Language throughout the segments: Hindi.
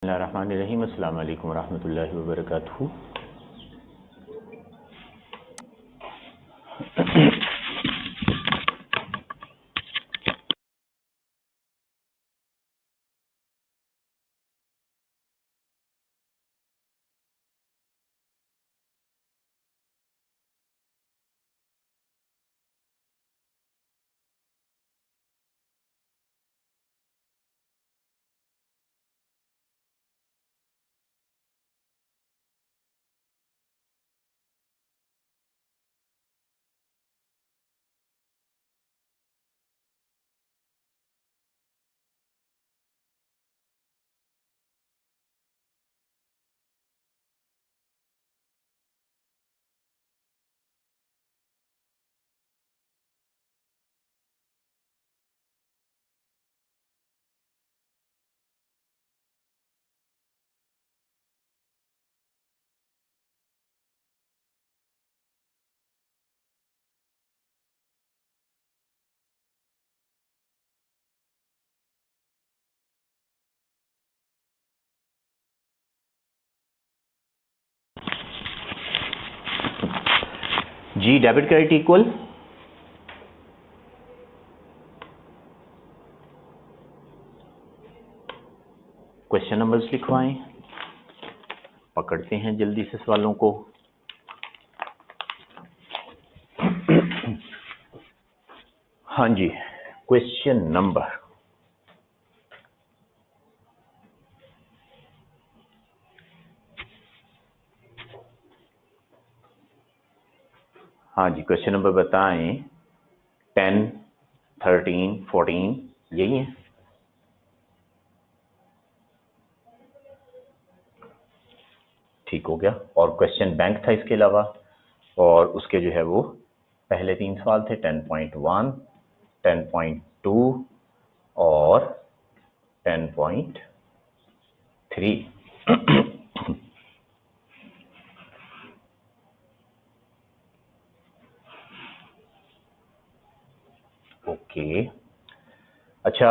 बिस्मिल्लाहिर्रहमानिर्रहीम। अस्सलाम वालेकुम रहमतुल्लाहि व बरकातुहू। जी, debit credit equal question numbers लिखवाएं। पकड़ते हैं जल्दी से सवालों को। हाँ जी, क्वेश्चन नंबर हाँ जी, क्वेश्चन नंबर बताएं। 10, 13, 14 यही है। ठीक हो गया। और क्वेश्चन बैंक था इसके अलावा, और उसके जो है वो पहले 3 सवाल थे 10.1, 10.2 और 10.3। ओके, अच्छा,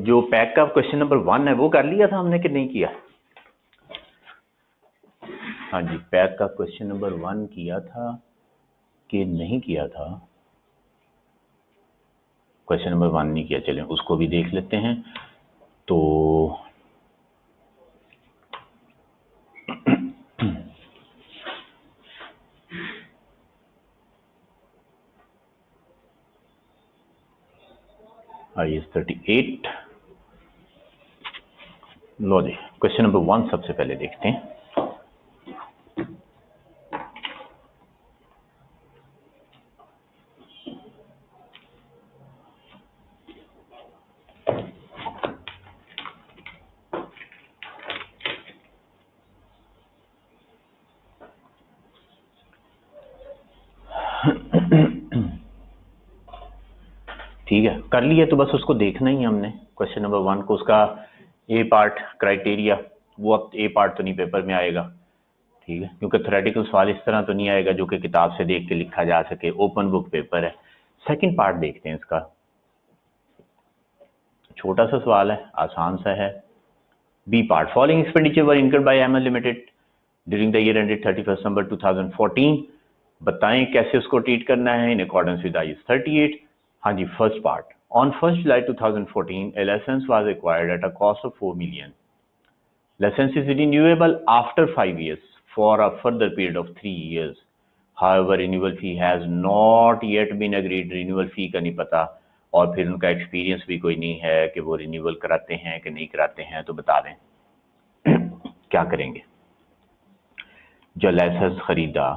जो पैक का क्वेश्चन नंबर 1 है वो कर लिया था हमने कि नहीं किया? हाँ जी, पैक का क्वेश्चन नंबर 1 किया था कि नहीं किया था? क्वेश्चन नंबर 1 नहीं किया, चलें उसको भी देख लेते हैं। तो IS 38। लो जी, क्वेश्चन नंबर 1 सबसे पहले देखते हैं। ठीक है, कर लिया तो बस उसको देखना ही हमने। क्वेश्चन नंबर 1 को उसका ए पार्ट क्राइटेरिया, वो अब ए पार्ट तो नहीं पेपर में आएगा, ठीक है, क्योंकि थ्योरेटिकल सवाल इस तरह तो नहीं आएगा जो कि किताब से देख के लिखा जा सके। ओपन बुक पेपर है। सेकंड पार्ट देखते हैं इसका। छोटा सा सवाल है, आसान सा है। B part, following expenditure were incurred by ML limited during the year ended 31 December 2014। बताएं कैसे उसको ट्रीट करना है इन अकॉर्डेंस विद IS 38। हाँ जी, first part, on 1 July 2014 a license was acquired at a cost of 4 million. License is renewable after 5 years for a further period of 3 years. However, renewal fee has not yet been agreed. Renewal fee का नहीं पता, और फिर उनका एक्सपीरियंस भी कोई नहीं है कि वो रिन्यूअल कराते हैं कि नहीं कराते हैं। तो बता दें क्या करेंगे। जो लाइसेंस खरीदा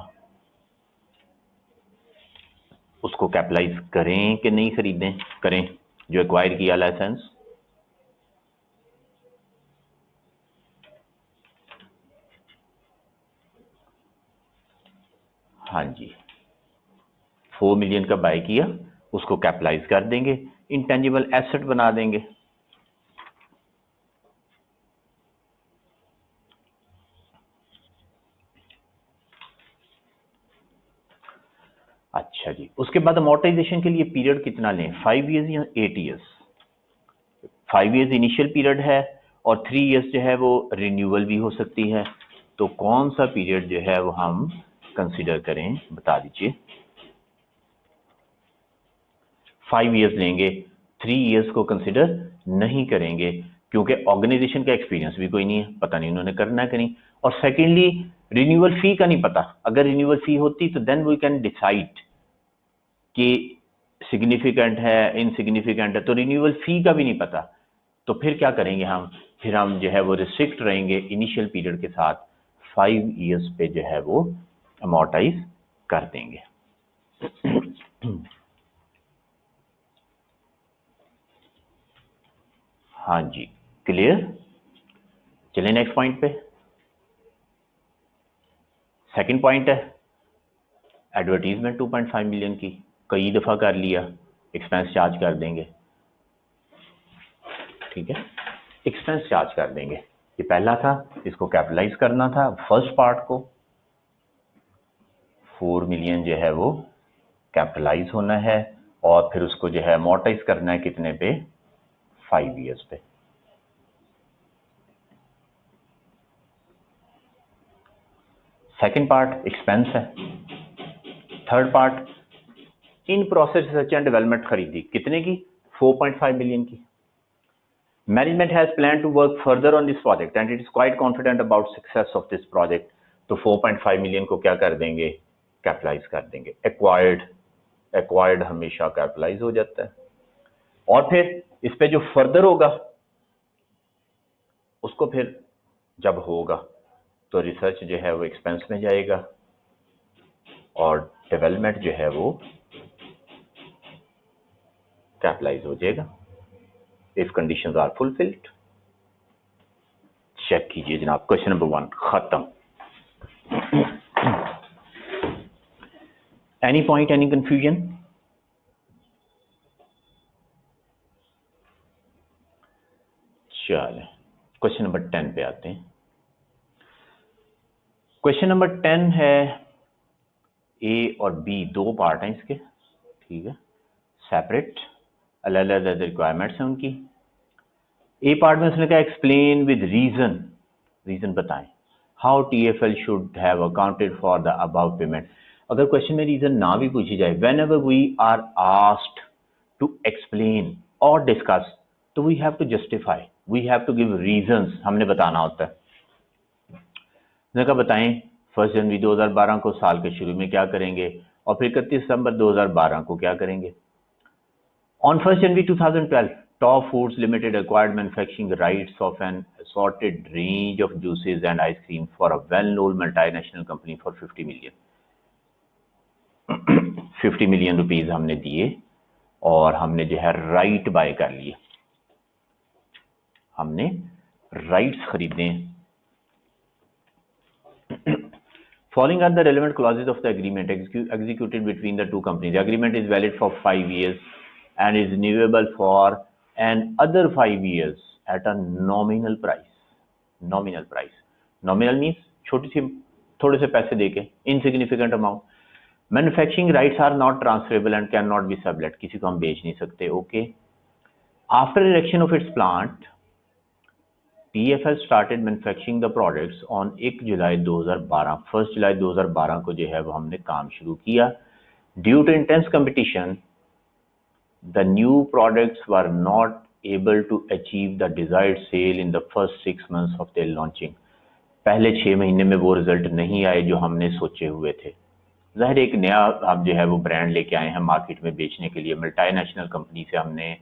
उसको कैपिटलाइज करें कि नहीं खरीदें? करें। जो एक्वायर किया लाइसेंस, हाँ जी, 4 मिलियन का बाय किया, उसको कैपिटलाइज कर देंगे, इंटेंजिबल एसेट बना देंगे। अच्छा जी, उसके बाद अमोर्टाइजेशन के लिए पीरियड कितना लें, 5 ईयर्स या 8 ईयर्स? 5 ईयर्स इनिशियल पीरियड है और 3 इयर्स जो है वो रिन्यूअल भी हो सकती है। तो कौन सा पीरियड जो है वो हम कंसिडर करें, बता दीजिए। 5 इयर्स लेंगे, 3 इयर्स को कंसिडर नहीं करेंगे क्योंकि ऑर्गेनाइजेशन का एक्सपीरियंस भी कोई नहीं है, पता नहीं उन्होंने करना है कि नहीं। और सेकेंडली रिन्यूअल फी का नहीं पता, अगर रिन्यूअल फी होती तो देन वी कैन डिसाइड कि सिग्निफिकेंट है इनसिग्निफिकेंट है, तो रिन्यूअल फी का भी नहीं पता। तो फिर क्या करेंगे हम, फिर हम जो है वो रिस्ट्रिक्ट रहेंगे इनिशियल पीरियड के साथ, 5 इयर्स पे जो है वो अमोर्टाइज कर देंगे। हाँ जी, क्लियर। चलिए नेक्स्ट पॉइंट पे। सेकंड पॉइंट है एडवर्टीजमेंट 2.5 मिलियन की, कई दफ़ा कर लिया, एक्सपेंस चार्ज कर देंगे। ठीक है, एक्सपेंस चार्ज कर देंगे। ये पहला था, इसको कैपिटलाइज करना था, फर्स्ट पार्ट को 4 मिलियन जो है वो कैपिटलाइज होना है और फिर उसको जो है अमोर्टाइज करना है कितने पे, 5 इयर्स पे। सेकंड पार्ट एक्सपेंस है। Third part in process research and development खरीदी, कितने की, 4.5 मिलियन की। Management has plan to work further on this project and it is quite confident about success of this project. तो 4.5 मिलियन को क्या कर देंगे, कैपिटलाइज कर देंगे। एक्वायर्ड हमेशा कैपिटलाइज हो जाता है। और फिर इस पे जो फर्दर होगा उसको फिर जब होगा तो रिसर्च जो है वो एक्सपेंस में जाएगा और डेवलपमेंट जो है वो कैपिटलाइज हो जाएगा if conditions are fulfilled. Check कीजिए जनाब, क्वेश्चन नंबर 1 खत्म। Any point, any confusion? चलें क्वेश्चन नंबर 10 पे आते हैं। क्वेश्चन नंबर 10 है, ए और बी दो पार्ट हैं इसके, ठीक है, सेपरेट, अलग अलग रिक्वायरमेंट्स हैं उनकी। ए पार्ट में उसने कहा एक्सप्लेन विद रीजन, रीजन बताएं how TFL should have accounted for the above payment. अगर क्वेश्चन में रीजन ना भी पूछी जाए, whenever we are asked to explain और डिस्कस, तो we have to justify, we have to give reasons, हमने बताना होता है। उसने कहा बताएं 1 जनवरी 2012 को साल के शुरू में क्या करेंगे और फिर 31 दिसंबर 2012 को क्या करेंगे। On 1st January 2012, Top Foods Limited acquired manufacturing rights of an assorted range of juices and ice cream for a well-known multinational company for 50 million. 50 million rupees हमने दिए और हमने जो है राइट बाय कर लिए, हमने राइट्स खरीदे। Following are the relevant clauses of the agreement executed between the two companies. The agreement is valid for 5 years and is renewable for another 5 years at a nominal price. Nominal price. Nominal means छोटी सी थोड़े से पैसे देके, insignificant amount. Manufacturing rights are not transferable and cannot be sublet. किसी को हम बेच नहीं सकते. Okay. After erection of its plant, TFL started manufacturing the products on 1 जुलाई 2012, 1 जुलाई 2012 को जो है वो हमने काम शुरू किया। Due to intense competition, the new products were not able to achieve the desired sale in the first 6 months of their launching. पहले 6 महीने में वो रिजल्ट नहीं आए जो हमने सोचे हुए थे। ज़ाहिर एक नया आप जो है वो ब्रांड लेके आए हैं मार्केट में बेचने के लिए, मल्टीनेशनल कंपनी से हमने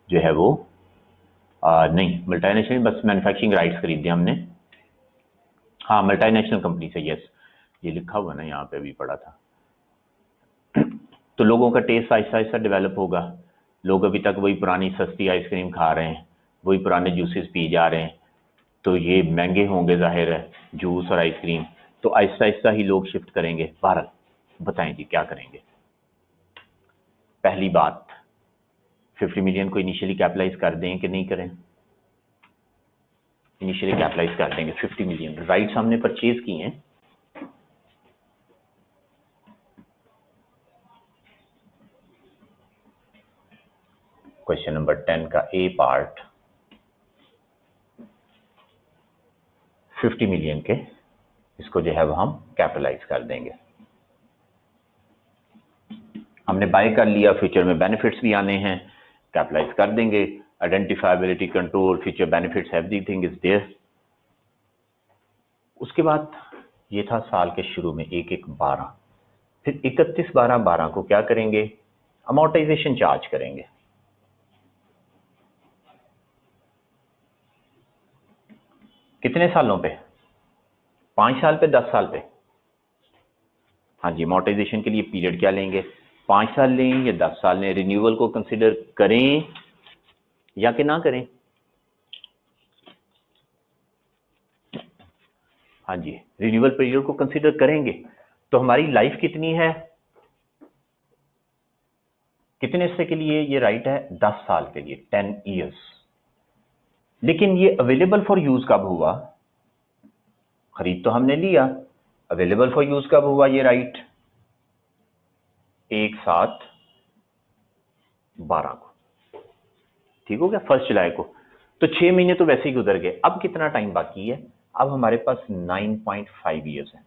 जो है वो नहीं मल्टीनेशनल, बस मैन्युफैक्चरिंग राइट्स खरीदे हमने। हाँ मल्टीनेशनल कंपनी से, यस, ये लिखा हुआ ना यहाँ पे भी पड़ा था। तो लोगों का टेस्ट आहिस्ता आहिस्ता डेवलप होगा। लोग अभी तक वही पुरानी सस्ती आइसक्रीम खा रहे हैं, वही पुराने जूसेस पी जा रहे हैं, तो ये महंगे होंगे जाहिर है जूस और आइसक्रीम, तो आहिस्ता आहिस्ता ही लोग शिफ्ट करेंगे। बहरहाल बताएं जी क्या करेंगे। पहली बात 50 मिलियन को इनिशियली कैपिटलाइज कर दें कि नहीं करें। इनिशियली कैपिटलाइज कर देंगे 50 मिलियन, राइट्स हमने परचेज किए हैं। क्वेश्चन नंबर 10 का ए पार्ट, 50 मिलियन के इसको जो है वो हम कैपिटलाइज कर देंगे। हमने बाय कर लिया, फ्यूचर में बेनिफिट्स भी आने हैं, कैपिटलाइज कर देंगे। Identifiability, control, future benefits, everything is there. उसके बाद ये था साल के शुरू में 1/1/12, फिर 31/12/12 को क्या करेंगे, अमोर्टाइजेशन चार्ज करेंगे। कितने सालों पे, 5 साल पे, 10 साल पे? हाँ जी, अमोर्टाइजेशन के लिए पीरियड क्या लेंगे, 5 साल लें या 10 साल लें? रिन्यूअल को कंसिडर करें या कि ना करें? हाँ जी, रिन्यूअल पीरियड को कंसिडर करेंगे। तो हमारी लाइफ कितनी है, कितने से के लिए ये राइट है, 10 साल के लिए, 10 ईयर्स। लेकिन ये अवेलेबल फॉर यूज कब हुआ, खरीद तो हमने लिया, अवेलेबल फॉर यूज कब हुआ ये राइट, 1/7/12 को, ठीक हो गया, 1 जुलाई को। तो 6 महीने तो वैसे ही गुजर गए। अब कितना टाइम बाकी है, अब हमारे पास 9.5 ईयर्स है,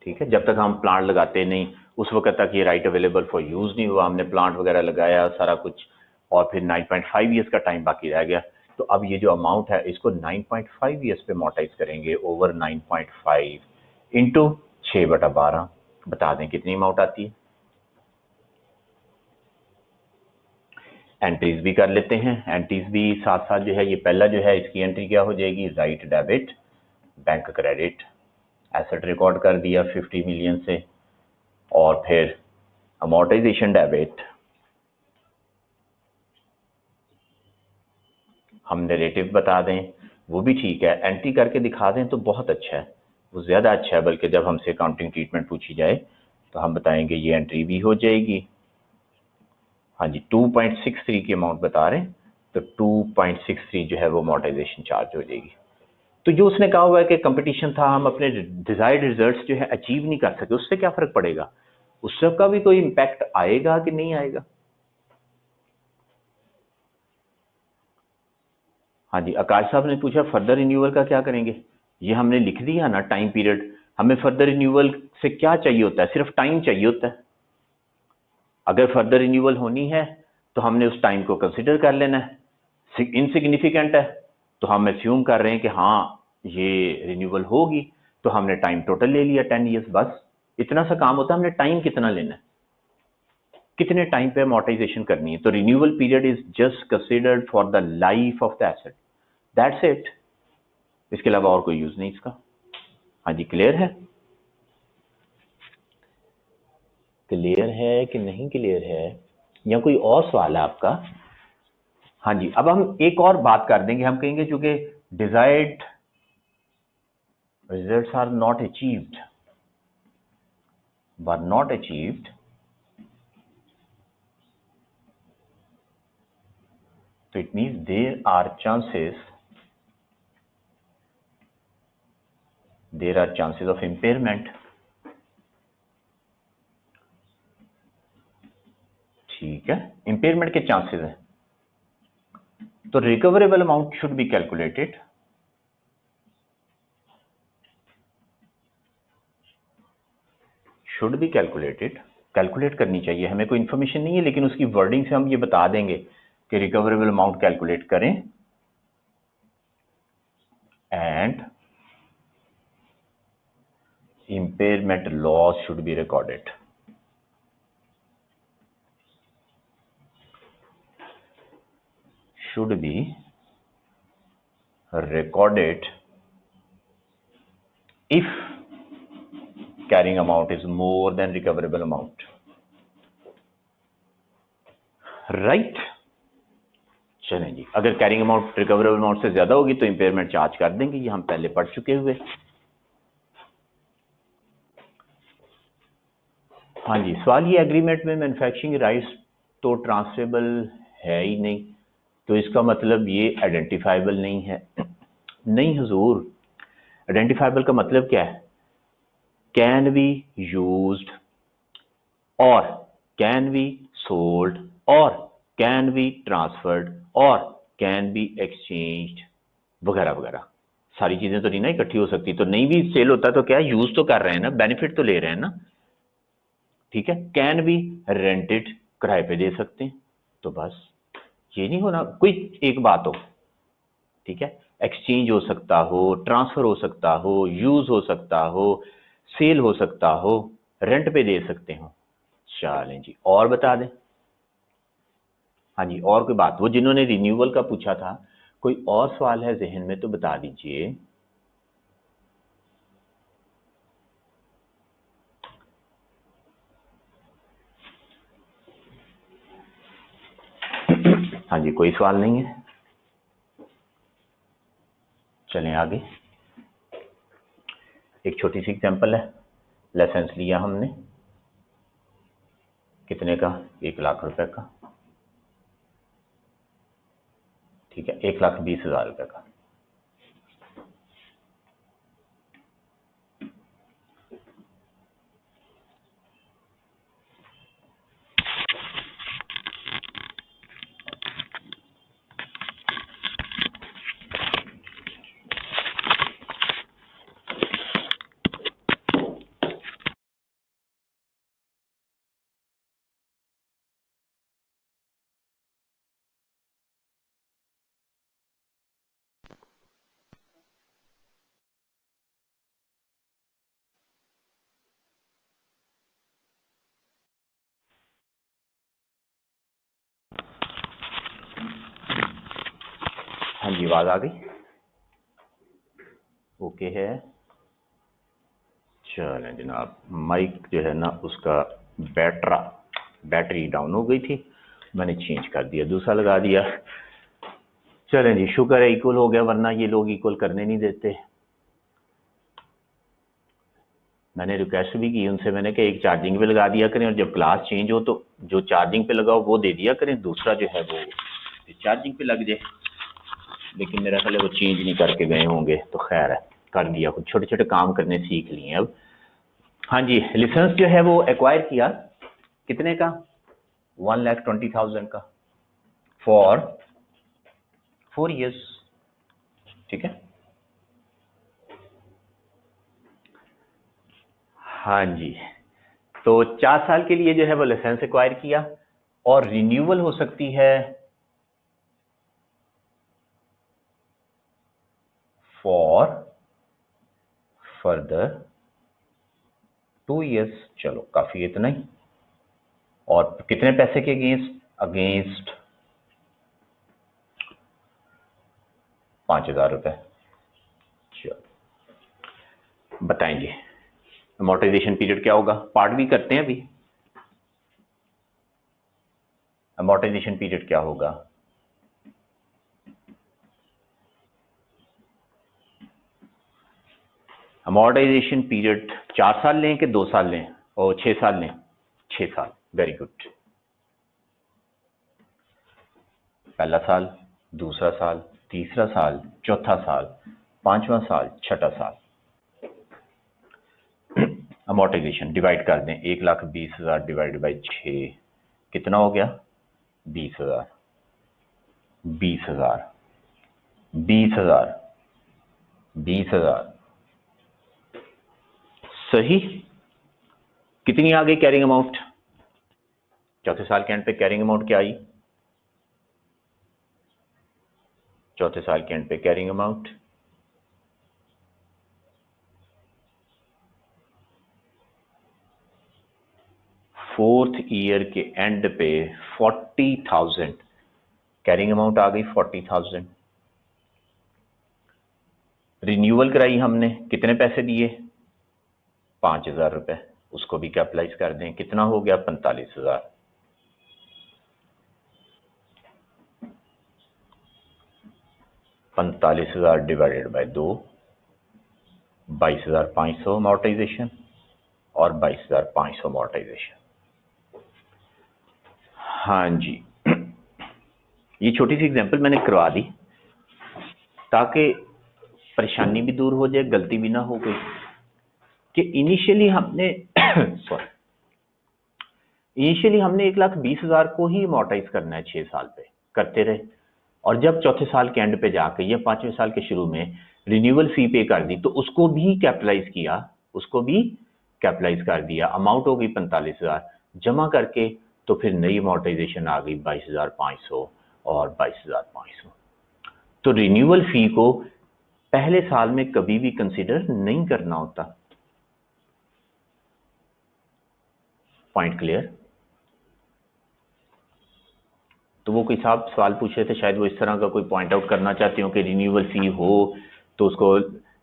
ठीक है। जब तक हम प्लांट लगाते नहीं उस वक्त तक ये राइट अवेलेबल फॉर यूज नहीं हुआ, हमने प्लांट वगैरह लगाया सारा कुछ, और फिर 9.5 ईयर्स का टाइम बाकी रह गया। तो अब ये जो अमाउंट है इसको 9.5 ईयर्स पे मोटाइज करेंगे, ओवर 9.5 इंटू 6/12, बता दें कितनी अमाउंट आती है। एंट्रीज भी कर लेते हैं, एंट्रीज भी साथ साथ जो है, ये पहला जो है इसकी एंट्री क्या हो जाएगी, right debit, bank credit, asset record कर दिया 50 मिलियन से, और फिर अमोर्टाइजेशन डेबिट, हम नरेटिव बता दें वो भी ठीक है, एंट्री करके दिखा दें तो बहुत अच्छा है, वो ज़्यादा अच्छा है। बल्कि जब हमसे अकाउंटिंग ट्रीटमेंट पूछी जाए तो हम बताएंगे ये एंट्री भी हो जाएगी। हाँ जी, 2.63 की अमाउंट बता रहे हैं, तो 2.63 जो है वो अमोर्टाइजेशन चार्ज हो जाएगी। तो जो उसने कहा हुआ है कि कंपटीशन था, हम अपने डिजायर्ड रिजल्ट्स जो है अचीव नहीं कर सके, उससे क्या फर्क पड़ेगा, उससे का भी कोई इम्पैक्ट आएगा कि नहीं आएगा? हाँ जी, आकाश साहब ने पूछा फर्दर रिन्यूअल का क्या करेंगे, ये हमने लिख दिया ना टाइम पीरियड। हमें फर्दर रिन्यूअल से क्या चाहिए होता है, सिर्फ टाइम चाहिए होता है। अगर फर्दर रिन्यूअल होनी है तो हमने उस टाइम को कंसिडर कर लेना है। इनसिग्निफिकेंट है तो हम एज्यूम कर रहे हैं कि हाँ ये रिन्यूअल होगी, तो हमने टाइम टोटल ले लिया 10 ईयर्स, बस इतना सा काम होता है। हमने टाइम कितना लेना है, कितने टाइम पे अमोर्टाइजेशन करनी है। तो renewal period is just considered for the life of the asset, that's it, इसके अलावा और कोई यूज नहीं इसका। हाँ जी, क्लियर है, क्लियर है कि नहीं क्लियर है, या कोई और सवाल है आपका? हाँ जी, अब हम एक और बात कर देंगे, हम कहेंगे चूंकि desired results are not achieved, were not achieved, so it means there are chances of impairment, ठीक है, इम्पेयरमेंट के चांसेस हैं। तो recoverable amount should be calculated, calculate करनी चाहिए, हमें कोई इंफॉर्मेशन नहीं है लेकिन उसकी वर्डिंग से हम ये बता देंगे कि रिकवरेबल अमाउंट कैलकुलेट करें, and impairment loss should be recorded. Should be recorded if carrying amount is more than recoverable amount. Right? चलें जी, अगर कैरिंग अमाउंट रिकवरेबल अमाउंट से ज्यादा होगी तो इंपेयरमेंट चार्ज कर देंगे, ये हम पहले पढ़ चुके हुए। हाँ जी, सवाल ये एग्रीमेंट में मैन्युफैक्चरिंग राइट्स तो ट्रांसफरेबल है ही नहीं, तो इसका मतलब ये आइडेंटिफाइबल नहीं है। नहीं हुजूर, आइडेंटिफाइबल का मतलब क्या है, कैन बी यूज्ड और कैन बी सोल्ड और कैन बी ट्रांसफर्ड और कैन बी एक्सचेंज्ड, वगैरह वगैरह। सारी चीजें तो नहीं ना इकट्ठी हो सकती, तो नहीं भी सेल होता तो क्या, यूज तो कर रहे हैं ना, बेनिफिट तो ले रहे हैं ना। ठीक है, कैन भी रेंटेड, किराए पे दे सकते हैं। तो बस ये नहीं होना कोई एक बात हो, ठीक है, एक्सचेंज हो सकता हो, ट्रांसफर हो सकता हो, यूज हो सकता हो, सेल हो सकता हो, रेंट पे दे सकते हो। चलें जी, और बता दें। हाँ जी, और कोई बात, वो जिन्होंने रिन्यूअल का पूछा था, कोई और सवाल है जहन में तो बता दीजिए। हाँ जी, कोई सवाल नहीं है, चलें आगे। एक छोटी सी एग्जांपल है, लाइसेंस लिया हमने कितने का, 1,00,000 रुपए का, ठीक है, 1,20,000 रुपए का। हाँ जी, आवाज आ गई, ओके है। चलें जनाब, माइक जो है ना उसका बैटरी डाउन हो गई थी, मैंने चेंज कर दिया, दूसरा लगा दिया। चलें जी, शुक्र है इक्वल हो गया, वरना ये लोग इक्वल करने नहीं देते। मैंने रिक्वेस्ट भी की उनसे, मैंने कहा एक चार्जिंग पे लगा दिया करें और जब क्लास चेंज हो तो जो चार्जिंग पे लगाओ वो दे दिया करें, दूसरा जो है वो चार्जिंग पे लग जाए। लेकिन मेरा ख्याल है वो चेंज नहीं करके गए होंगे, तो खैर है, कर दिया, कुछ छोटे छोटे काम करने सीख लिए अब। हाँ जी, लाइसेंस जो है वो एक्वायर किया कितने का, 1,20,000 का, फॉर 4 years, ठीक है। हाँ जी, तो 4 साल के लिए जो है वो लाइसेंस एक्वायर किया, और रिन्यूअल हो सकती है फॉर फर्दर 2 years। चलो काफी, इतना ही। और कितने पैसे के अगेंस्ट, अगेंस्ट 5,000 रुपए। चलो बताएंगे अमोर्टाइजेशन पीरियड क्या होगा, पार्ट भी करते हैं अभी। अमोर्टाइजेशन पीरियड क्या होगा, अमोर्टाइजेशन पीरियड 4 साल लें कि 2 साल लें, और 6 साल लें, 6 साल, वेरी गुड। पहला साल, दूसरा साल, तीसरा साल, चौथा साल, पांचवा साल, छठा साल। अमोर्टाइजेशन डिवाइड कर दें, 1,20,000 डिवाइड बाई 6 कितना हो गया, 20,000, 20,000, 20,000, 20,000, सही। कितनी आ गई कैरिंग अमाउंट, चौथे साल के एंड पे कैरिंग अमाउंट क्या आई, चौथे साल के एंड पे कैरिंग अमाउंट 4th ईयर के एंड पे 40,000 कैरिंग अमाउंट आ गई, 40,000। रिन्यूअल कराई हमने, कितने पैसे दिए, 5,000 रुपए, उसको भी कैपिटलाइज कर दें, कितना हो गया, 45,000। 45,000 डिवाइडेड बाय 2, 22,500 अमोर्टाइजेशन, और 22,500 अमोर्टाइजेशन। हाँ जी, ये छोटी सी एग्जांपल मैंने करवा दी ताकि परेशानी भी दूर हो जाए, गलती भी ना हो गई कि इनिशियली हमने सॉरी, इनिशियली हमने 1,20,000 को ही अमोर्टाइज करना है 6 साल पे, करते रहे, और जब चौथे साल के एंड पे जाके या 5वें साल के शुरू में रिन्यूअल फी पे कर दी तो उसको भी कैपिटलाइज किया, उसको भी कैपिटलाइज कर दिया, अमाउंट हो गई 45,000 जमा करके, तो फिर नई अमोर्टाइजेशन आ गई 22,500 और 22,500। तो रिन्यूअल फी को पहले साल में कभी भी कंसीडर नहीं करना होता। Point clear? तो वो कोई साहब सवाल पूछ रहे थे, शायद वो इस तरह का कोई पॉइंट आउट करना चाहते हो कि रिन्यूअल फी हो तो उसको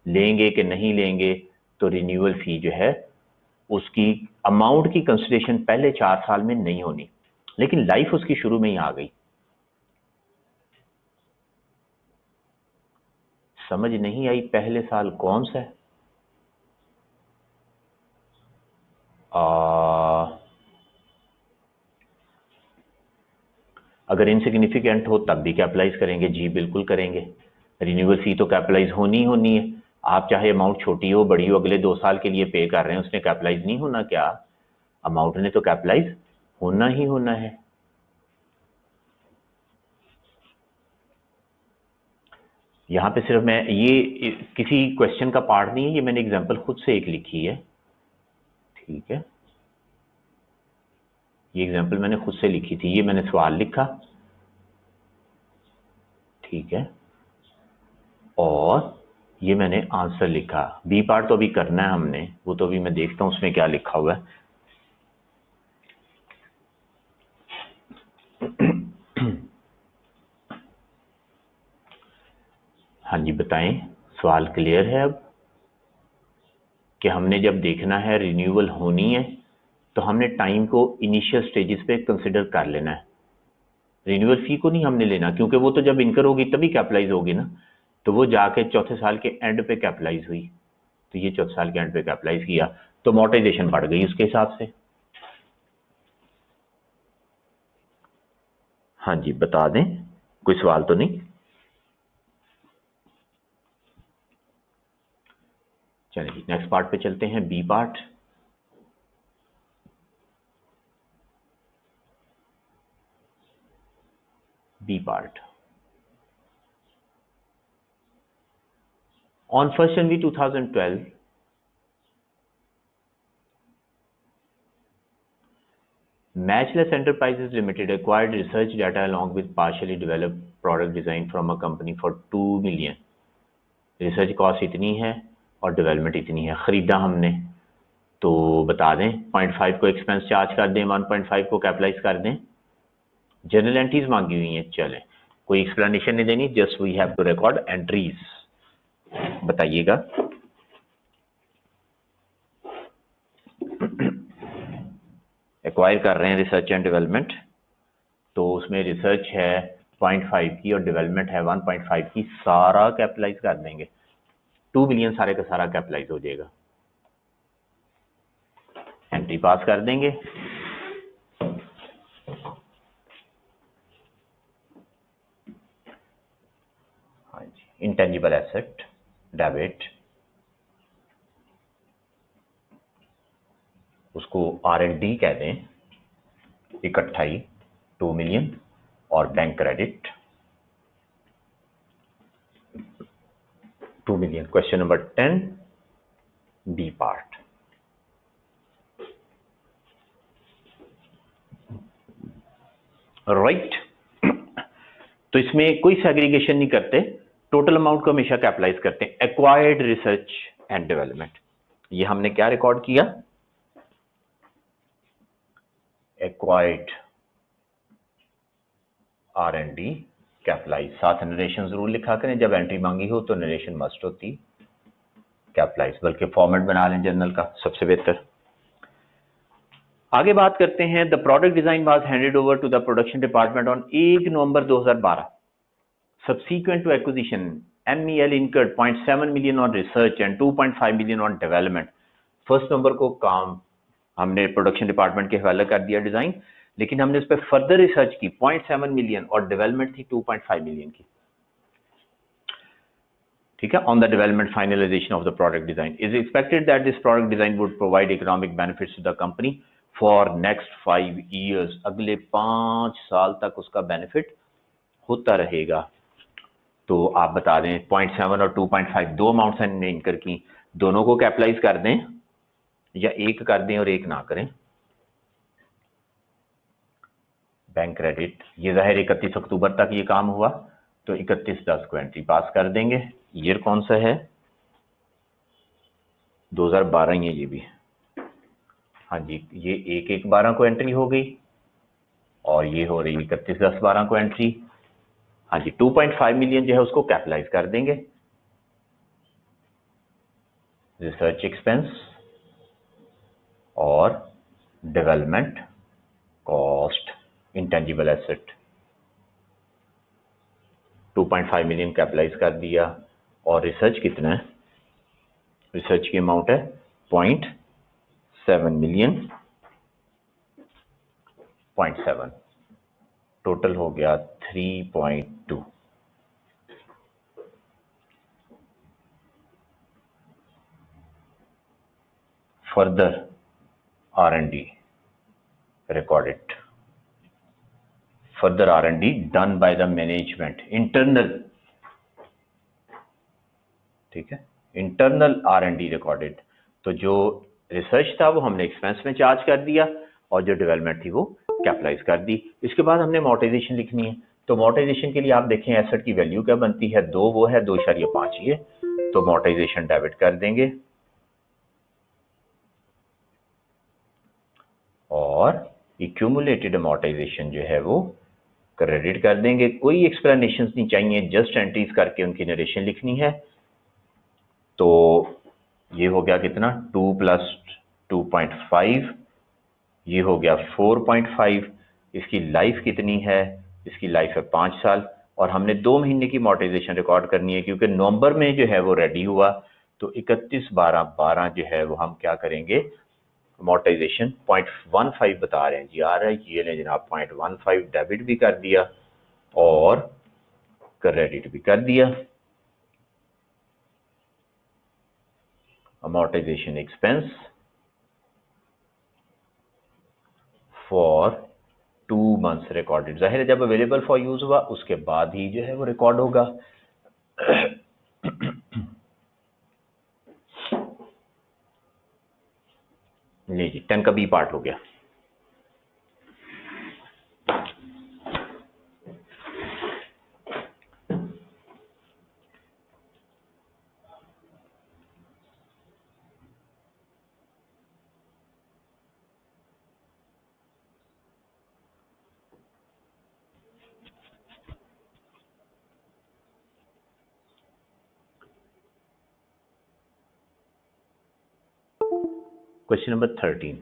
लेंगे कि नहीं लेंगे। तो रिन्यूअल फी जो है उसकी अमाउंट की कंसिडरेशन पहले 4 साल में नहीं होनी, लेकिन लाइफ उसकी शुरू में ही आ गई। समझ नहीं आई पहले साल कौन सा है? अगर इनसिग्निफिकेंट हो तब भी कैपिटलाइज करेंगे, जी बिल्कुल करेंगे। रिन्यूअल फी तो कैपिटलाइज होनी ही होनी है। आप चाहे अमाउंट छोटी हो बड़ी हो, अगले 2 साल के लिए पे कर रहे हैं, उसने कैपिटलाइज नहीं होना क्या? अमाउंट ने तो कैपिटलाइज होना ही होना है। यहाँ पे सिर्फ मैं ये किसी क्वेश्चन का पार्ट नहीं है, ये मैंने एग्जांपल खुद से एक लिखी है, ठीक है। ये एग्जांपल मैंने खुद से लिखी थी, ये मैंने सवाल लिखा, ठीक है, और ये मैंने आंसर लिखा। बी पार्ट तो अभी करना है हमने, वो तो अभी मैं देखता हूँ उसमें क्या लिखा हुआ है। हाँ जी बताएं, सवाल क्लियर है अब? कि हमने जब देखना है रिन्यूअल होनी है तो हमने टाइम को इनिशियल स्टेजेस पे कंसिडर कर लेना है, रिन्यूअल फी को नहीं हमने लेना, क्योंकि वो तो जब इनकर होगी तभी कैपिटलाइज होगी ना। तो वो जाके चौथे साल के एंड पे कैपिटलाइज हुई, तो ये चौथे साल के एंड पे कैपिटलाइज किया तो अमोर्टाइजेशन बढ़ गई उसके हिसाब से। हाँ जी बता दें, कोई सवाल तो नहीं? चलिए नेक्स्ट पार्ट पे चलते हैं, b part. B part, on 1st January 2012 Matchless Enterprises Limited acquired research data along with partially developed product design from a company for 2 million। Research cost इतनी है और डेवलपमेंट इतनी है, खरीदा हमने, तो बता दें 0.5 को एक्सपेंस चार्ज कर दें, 1.5 को कैपिटलाइज कर दें। जनरल एंट्रीज मांगी हुई हैं, चलें कोई एक्सप्लेनेशन नहीं देनी, just we have to record entries. बताइएगा। एक्वायर कर रहे हैं रिसर्च एंड डेवलपमेंट, तो उसमें रिसर्च है 0.5 की और डेवलपमेंट है 1.5 की, सारा कैपिटलाइज कर देंगे, 2 मिलियन सारे का सारा कैपिटलाइज हो जाएगा। एंट्री पास कर देंगे। हाँ जी, इंटेंजिबल एसेट डेबिट, उसको R&D कह दें, इकट्ठा ही 2 मिलियन, और bank credit 2 million. Question number 10 b part. Right, तो इसमें कोई सेग्रीगेशन नहीं करते, टोटल अमाउंट को हमेशा कैपिटलाइज करते हैं। एक्वायर्ड रिसर्च एंड डेवलपमेंट, ये हमने क्या रिकॉर्ड किया? एक्वायर्ड R&D कैपिटलाइज, साथ नरेशन जरूर लिखा करें, जब एंट्री मांगी हो तो नरेशन मस्ट होती कैपिटलाइज, बल्कि फॉर्मेट बना लें जर्नल का, सबसे बेहतर। आगे बात करते हैं, the product design was handed over to the production department on 1 November 2012। Subsequent to acquisition, MEL incurred 0.7 million on research and 2.5 million on development। 1 नवंबर को काम हमने प्रोडक्शन डिपार्टमेंट के हवाले कर दिया डिजाइन, लेकिन हमने उस पर फर्दर रिसर्च की 0.7 मिलियन और डेवलपमेंट थी 2.5 मिलियन की, ठीक है। On the development finalisation of the product design is expected that this product design would provide economic benefits to the company for next 5 years। अगले 5 साल तक उसका बेनिफिट होता रहेगा। तो आप बता दें 0.7 और 2.5 दो अमाउंट्स हैं इनकर की, दोनों को कैपिटलाइज कर दें या एक कर दें और एक ना करें। बैंक क्रेडिट, ये जाहिर 31 अक्टूबर तक ये काम हुआ, तो 31/10 को एंट्री पास कर देंगे। ईयर कौन सा है? 2012 ही है ये भी। हाँ जी, ये 1/1/12 को एंट्री हो गई और ये हो रही 31/10/12 को एंट्री। हाँ जी, 2.5 मिलियन जो है उसको कैपिटलाइज कर देंगे। रिसर्च एक्सपेंस और development cost, intangible asset, 2.5 million capitalise कर दिया। और रिसर्च कितना है? रिसर्च की अमाउंट है 0.7 मिलियन, 0.7, टोटल हो गया 3.2। Further R&D recorded, further R&D done by the management, internal, ठीक है, इंटरनल R&D रिकॉर्डेड। तो जो रिसर्च था वो हमने एक्सपेंस में चार्ज कर दिया और जो डेवलपमेंट थी वो कैपिटलाइज कर दी। इसके बाद हमने अमोर्टाइजेशन लिखनी है। तो अमोर्टाइजेशन के लिए आप देखें एसेट की वैल्यू क्या बनती है, 2 वो है, 2.5 ये, तो अमोर्टाइजेशन डेबिट कर देंगे और एक्यूमुलेटेड अमोर्टाइजेशन जो है वो क्रेडिट कर देंगे। कोई एक्सप्लेनेशन नहीं चाहिए, जस्ट एंट्रीज करके उनकी नरेशन लिखनी है। तो ये हो गया कितना, 2 + 2.5, ये हो गया 4.5। इसकी लाइफ कितनी है? इसकी लाइफ है 5 साल और हमने 2 महीने की अमोर्टाइजेशन रिकॉर्ड करनी है क्योंकि नवंबर में जो है वो रेडी हुआ। तो 31/12/12 जो है वो हम क्या करेंगे, अमोर्टाइजेशन 0.15 बता रहे हैं जी, आ रहा है, ये ले जनाब 0.15 डेबिट भी कर दिया और क्रेडिट भी कर दिया। Amortisation expense for 2 months recorded. जाहिर है जब अवेलेबल फॉर यूज हुआ उसके बाद ही जो है वो रिकॉर्ड होगा। नहीं जी, 10 का बी पार्ट हो गया। क्वेश्चन नंबर 13,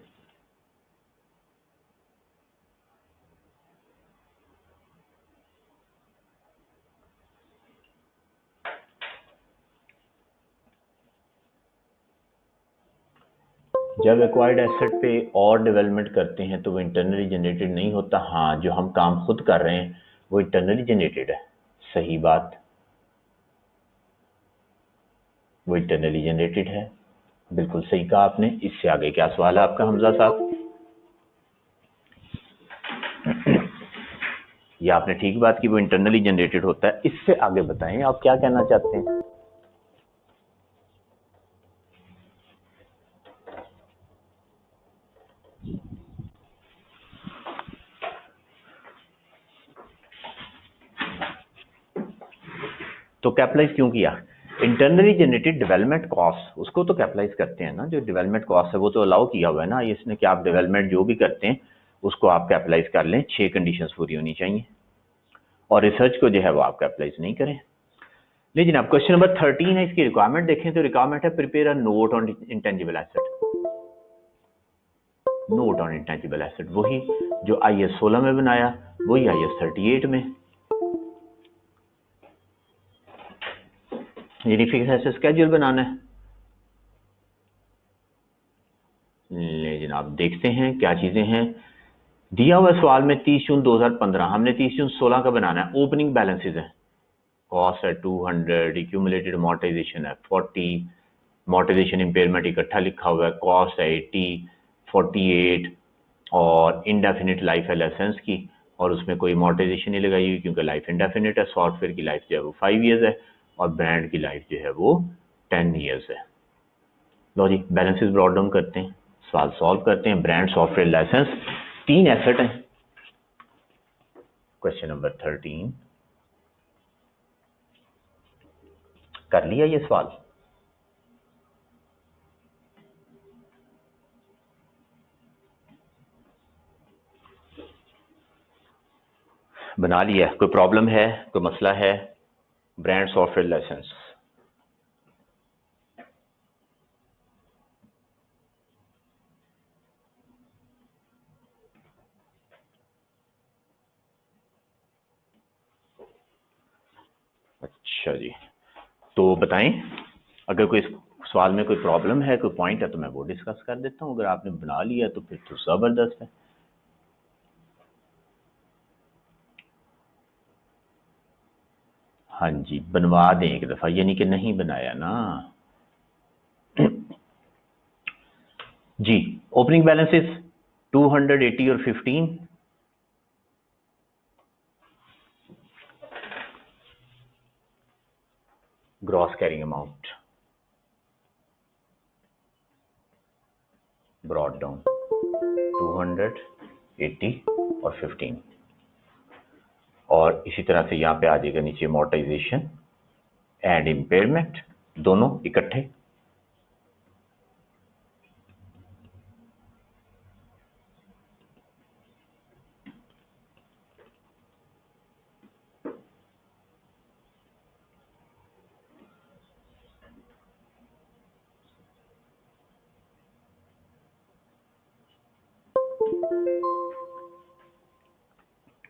जब एक्वायर्ड एसेट पे और डेवलपमेंट करते हैं तो वो इंटरनली जनरेटेड नहीं होता। हाँ, जो हम काम खुद कर रहे हैं वो इंटरनली जनरेटेड है, सही बात, वो इंटरनली जनरेटेड है, बिल्कुल सही कहा आपने। इससे आगे क्या सवाल है आपका हमजा साहब? ये आपने ठीक बात की, वो इंटरनली जनरेटेड होता है। इससे आगे बताएं आप क्या कहना चाहते हैं? तो कैपिटलाइज क्यों किया? इंटरनली जनरेटेड डेवलपमेंट कॉस्ट, उसको तो कैपिटलाइज करते हैं ना, जो डेवलपमेंट कॉस्ट है वो तो अलाउ किया हुआ है ना इसने कि आप डेवलपमेंट जो भी करते हैं उसको आप कैपिटलाइज कर लें, 6 कंडीशंस पूरी होनी चाहिए। और रिसर्च को जो है वो आप कैपिटलाइज नहीं करें। लेकिन अब क्वेश्चन नंबर 13 है, इसकी रिक्वायरमेंट देखें तो रिक्वायरमेंट है prepare a note on intangible asset. Note on intangible asset वही जो IS 16 में बनाया, वही IS 38 में, यानी फिक्स एसेट स्केड्यूल बनाना है। ले जनाब देखते हैं क्या चीजें हैं। दिया हुआ सवाल में 30 जून 2015, हमने 30 जून 16 का बनाना है। ओपनिंग बैलेंसेज है, कॉस्ट है 200, एक्यूमुलेटेड अमोर्टाइजेशन है 40, अमोर्टाइजेशन इंपेयरमेंट इकट्ठा लिखा हुआ है, कॉस्ट है 80, 48 और इंडेफिनिट लाइफ है लाइसेंस की। और उसमें कोई अमोर्टाइजेशन नहीं लगाई हुई क्योंकि लाइफ इंडेफिनिट है। सॉफ्टवेयर की लाइफ जो है वो 5 ईयर्स है और ब्रांड की लाइफ जो है वो 10 ईयर्स है। लो जी, बैलेंसेस ब्रॉट डाउन करते हैं, सवाल सॉल्व करते हैं। ब्रांड, सॉफ्टवेयर, लाइसेंस, 3 एसेट हैं। क्वेश्चन नंबर 13 कर लिया ये सवाल? बना लिया? कोई प्रॉब्लम है, कोई मसला है? Brand, software, licence. अच्छा जी, तो बताएं, अगर कोई सवाल में कोई प्रॉब्लम है, कोई पॉइंट है तो मैं वो डिस्कस कर देता हूं। अगर आपने बना लिया तो फिर तो जबरदस्त है। हाँ जी, बनवा दें एक दफा, यानी कि नहीं बनाया ना जी। ओपनिंग बैलेंसेस 280 और 15, gross carrying amount brought down 280 और 15, और इसी तरह से यहां पे आ जाएगा नीचे अमोर्टाइजेशन एंड इम्पेयरमेंट, दोनों इकट्ठे।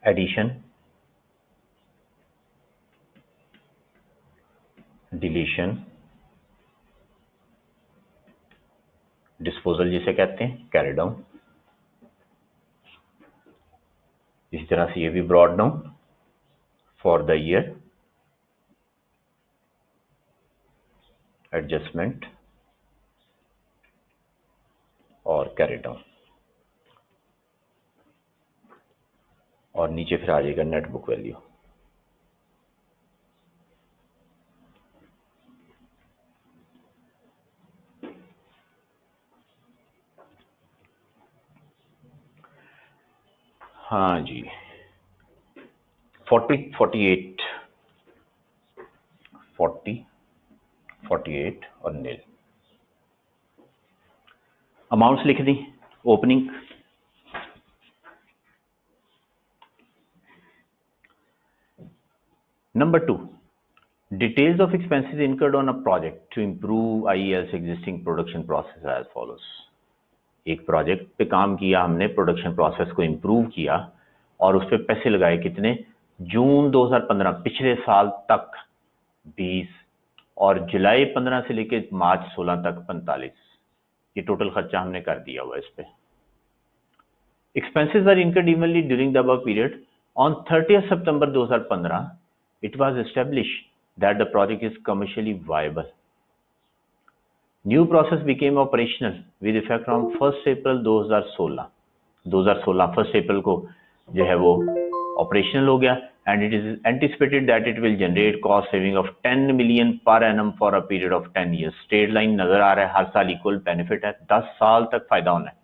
एडिशन, डिलीशन, डिस्पोजल जिसे कहते हैं, कैरी डाउन। इसी तरह से ये भी brought down for the year, adjustment और कैरी डाउन, और नीचे फिर आ जाएगा नेट बुक वैल्यू। हाँ जी, 40, 48, 40, 48 और नील। अमाउंट्स लिख दी। Opening number 2, details of expenses incurred on a project to improve IEL's existing production process as follows. एक प्रोजेक्ट पे काम किया हमने, प्रोडक्शन प्रोसेस को इंप्रूव किया और उस पर पैसे लगाए कितने? जून 2015, पिछले साल तक 20, और जुलाई 15 से लेकर मार्च 16 तक 45। ये टोटल खर्चा हमने कर दिया हुआ इस पे। Expenses were incurred evenly during the above period. On 30th September 2015, it was established that the project is commercially viable. New process became operational with effect from 1st April 2016. 2016 1st April को जो है वो operational हो गया, and it is anticipated that it will generate cost saving of 10 million per annum for a period of 10 years. Straight line नजर आ रहा है, हर साल इक्वल बेनिफिट है, 10 साल तक फायदा होना है।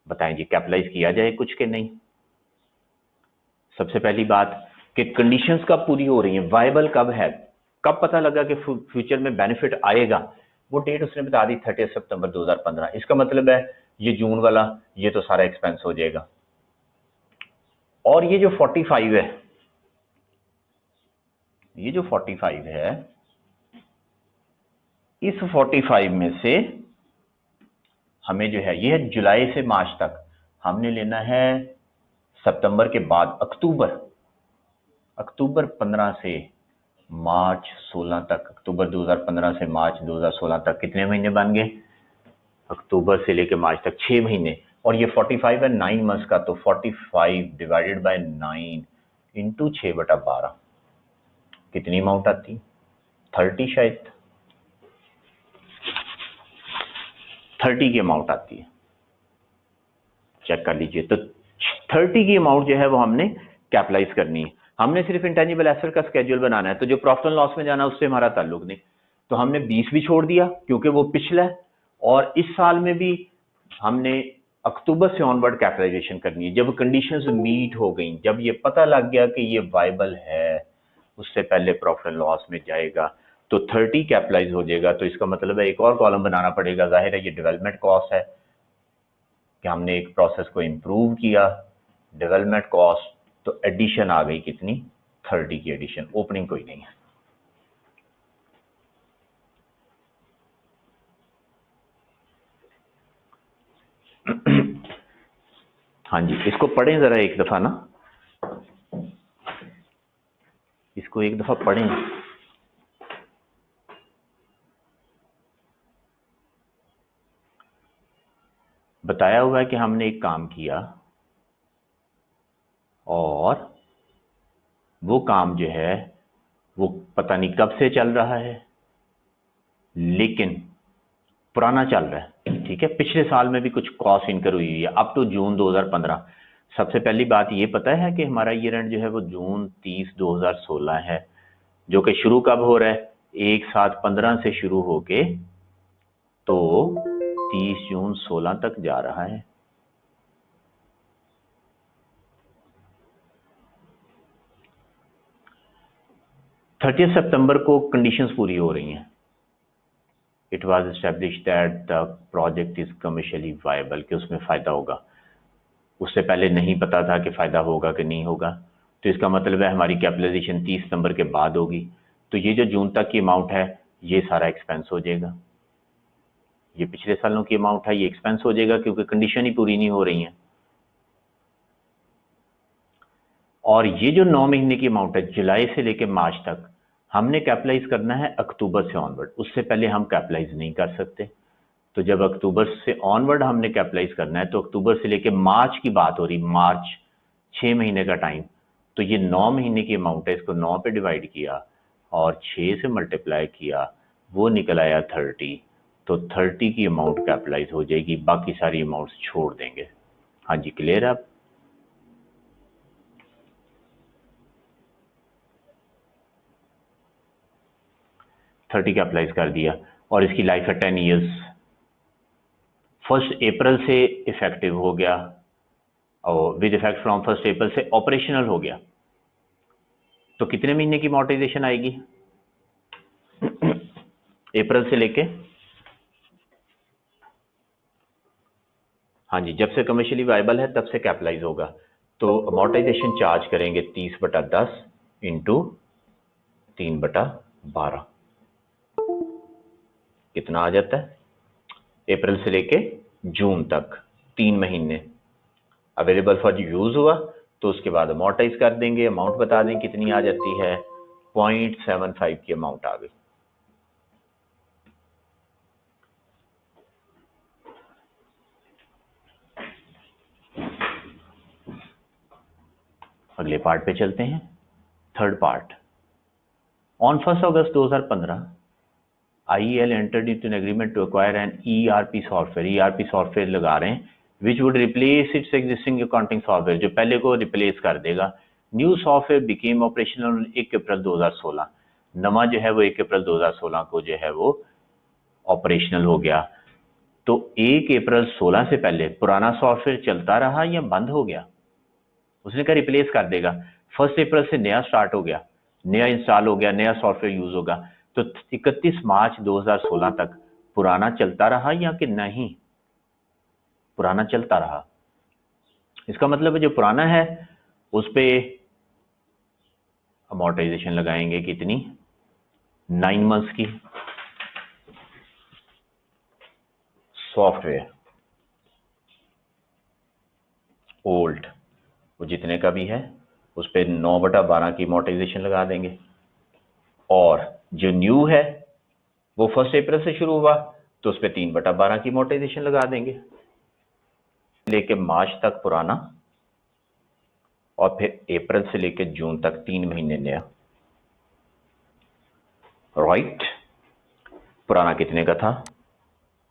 बताएं जी, कैपिटलाइज किया जाए कुछ के नहीं? सबसे पहली बात कि कंडीशंस कब पूरी हो रही हैं, वायबल कब है, कब पता लगा कि फ्यूचर में बेनिफिट आएगा, वो डेट उसने बता दी 30 सितंबर 2015। इसका मतलब है ये जून वाला ये तो सारा एक्सपेंस हो जाएगा। और ये जो 45 है, ये जो 45 है, इस 45 में से हमें जो है, ये है जुलाई से मार्च तक, हमने लेना है सितंबर के बाद अक्टूबर 15 से मार्च 16 तक। अक्टूबर 2015 से मार्च 2016 तक कितने महीने बन गए? अक्टूबर से लेकर मार्च तक 6 महीने। और ये 45 है 9 मंथ्स का, तो 45 डिवाइडेड बाय 9 इंटू 6/12 कितनी अमाउंट आती? 30 शायद, 30 की अमाउंट आती है। चेक कर लीजिए। तो 30 की अमाउंट जो है वो हमने कैपिटलाइज करनी है। हमने सिर्फ इंटेंजिबल एसेट का स्केड्यूल बनाना है, तो जो प्रॉफिट एंड लॉस में जाना उससे हमारा ताल्लुक नहीं। तो हमने 20 भी छोड़ दिया क्योंकि वो पिछला है, और इस साल में भी हमने अक्टूबर से ऑनवर्ड कैपिटलाइजेशन करनी है। जब कंडीशंस मीट हो गई, जब ये पता लग गया कि ये वाइबल है, उससे पहले प्रॉफिट एंड लॉस में जाएगा, तो 30 कैपिटलाइज हो जाएगा। तो इसका मतलब है एक और कॉलम बनाना पड़ेगा। जाहिर है ये डेवलपमेंट कॉस्ट है कि हमने एक प्रोसेस को इम्प्रूव किया, डेवलपमेंट कॉस्ट, तो एडिशन आ गई कितनी, 30 की एडिशन, ओपनिंग कोई नहीं है। हाँ जी, इसको पढ़ें जरा एक दफा ना, इसको एक दफा पढ़ें। बताया हुआ है कि हमने एक काम किया और वो काम जो है वो पता नहीं कब से चल रहा है, लेकिन पुराना चल रहा है। ठीक है, पिछले साल में भी कुछ कॉस्ट इनकर हुई है अप टू जून 2015। सबसे पहली बात ये पता है कि हमारा ईयर एंड जो है वो जून 30 2016 है, जो कि शुरू कब हो रहा है, 1/7/15 से शुरू होके तो 30 जून 16 तक जा रहा है। थर्टियथ सितंबर को कंडीशंस पूरी हो रही हैं। It was established that the project is commercially viable, कि उसमें फायदा होगा। उससे पहले नहीं पता था कि फायदा होगा कि नहीं होगा, तो इसका मतलब है हमारी कैपिटलाइजेशन 30 सितंबर के बाद होगी। तो ये जो जून तक की अमाउंट है ये सारा एक्सपेंस हो जाएगा। ये पिछले सालों की अमाउंट है, ये एक्सपेंस हो जाएगा क्योंकि कंडीशन ही पूरी नहीं हो रही है। और ये जो 9 महीने की अमाउंट है, जुलाई से लेकर मार्च तक, हमने कैपिटलाइज करना है अक्टूबर से ऑनवर्ड, उससे पहले हम कैपिटलाइज नहीं कर सकते। तो जब अक्टूबर से ऑनवर्ड हमने कैपिटलाइज करना है, तो अक्टूबर से लेकर मार्च की बात हो रही, मार्च 6 महीने का टाइम। तो ये 9 महीने की अमाउंट है, इसको 9 पे डिवाइड किया और 6 से मल्टीप्लाई किया, वो निकल आया 30। तो 30 की अमाउंट कैपिटलाइज हो जाएगी, बाकी सारी अमाउंट्स छोड़ देंगे। हाँ जी, क्लियर है अब? थर्टी कैपिटलाइज कर दिया और इसकी लाइफ है 10 ईयर्स। 1 अप्रैल से इफेक्टिव हो गया और विद इफेक्ट फ्रॉम 1 अप्रैल से ऑपरेशनल हो गया। तो कितने महीने की मोनेटाइजेशन आएगी? अप्रैल से लेके, हाँ जी, जब से कमर्शियली वायबल है तब से कैपिटलाइज होगा। तो अमोर्टाइजेशन चार्ज करेंगे 30/10 इंटू 3/12, कितना आ जाता है? अप्रैल से लेके जून तक 3 महीने अवेलेबल फॉर यूज हुआ, तो उसके बाद अमोर्टाइज कर देंगे। अमाउंट बता दें कितनी आ जाती है, 0.75 की अमाउंट आ गई। अगले पार्ट पे चलते हैं, third part. On 1 August 2015 IEL entered into an agreement to acquire an ERP software। ERP software लगा रहे हैं which would replace its existing accounting software, जो पहले को रिप्लेस कर देगा। न्यू सॉफ्टवेयर became operational 1 अप्रैल 2016। नवा जो है वो 1 अप्रैल 2016 को जो है वो ऑपरेशनल हो गया। तो 1 अप्रैल 16 से पहले पुराना सॉफ्टवेयर चलता रहा या बंद हो गया? उसने कहा रिप्लेस कर देगा। 1 अप्रैल से नया स्टार्ट हो गया, नया इंस्टॉल हो गया, नया सॉफ्टवेयर यूज होगा। तो 31 मार्च 2016 तक पुराना चलता रहा या कि नहीं? पुराना चलता रहा। इसका मतलब है जो पुराना है उस पे अमोर्टाइजेशन लगाएंगे कितनी, 9 मंथ्स की। सॉफ्टवेयर ओल्ड वो जितने का भी है उस पे 9/12 की अमोर्टाइजेशन लगा देंगे, और जो न्यू है वो 1 अप्रैल से शुरू हुआ तो उस पर 3/12 की अमोर्टाइजेशन लगा देंगे, लेके मार्च तक पुराना और फिर अप्रैल से लेके जून तक 3 महीने नया। राइट, पुराना कितने का था?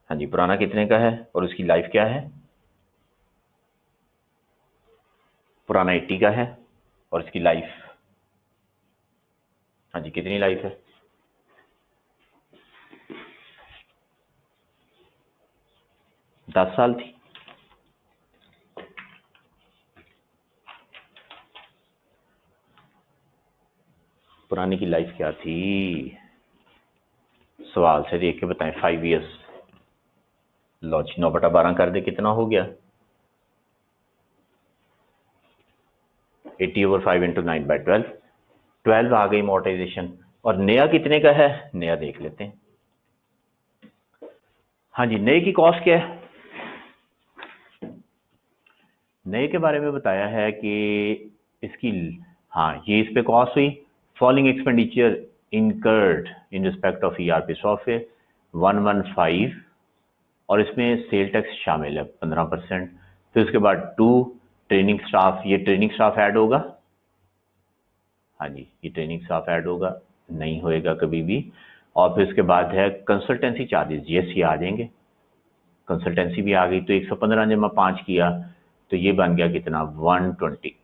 हाँ जी, पुराना कितने का है और उसकी लाइफ क्या है? पुराना 80 का है और इसकी लाइफ, हाँ जी कितनी लाइफ है? दस साल थी। पुरानी की लाइफ क्या थी? सवाल से देख के बताएं। 5 ईयर्स। लो जी 9/12 कर दे, कितना हो गया? 80/5 × 9/12। 12 आ गई मोर्टाइजेशन। और नया कितने का है? नया देख लेते हैं। हाँ जी, नए की कॉस्ट क्या है? नए के बारे में बताया है कि इसकी, हाँ ये इस पे कॉस्ट हुई। Following expenditure incurred in respect of ERP software 115, और इसमें सेल टैक्स शामिल है 15%। फिर उसके बाद 2 ट्रेनिंग स्टाफ, ये ट्रेनिंग स्टाफ ऐड होगा। हाँ जी, ये ट्रेनिंग स्टाफ ऐड होगा, नहीं होएगा कभी भी। और फिर उसके बाद है कंसल्टेंसी चार्जेस, जीएसटी आ जाएंगे। कंसल्टेंसी भी आ गई, तो 115 जमा 5 किया तो ये बन गया कितना? 120।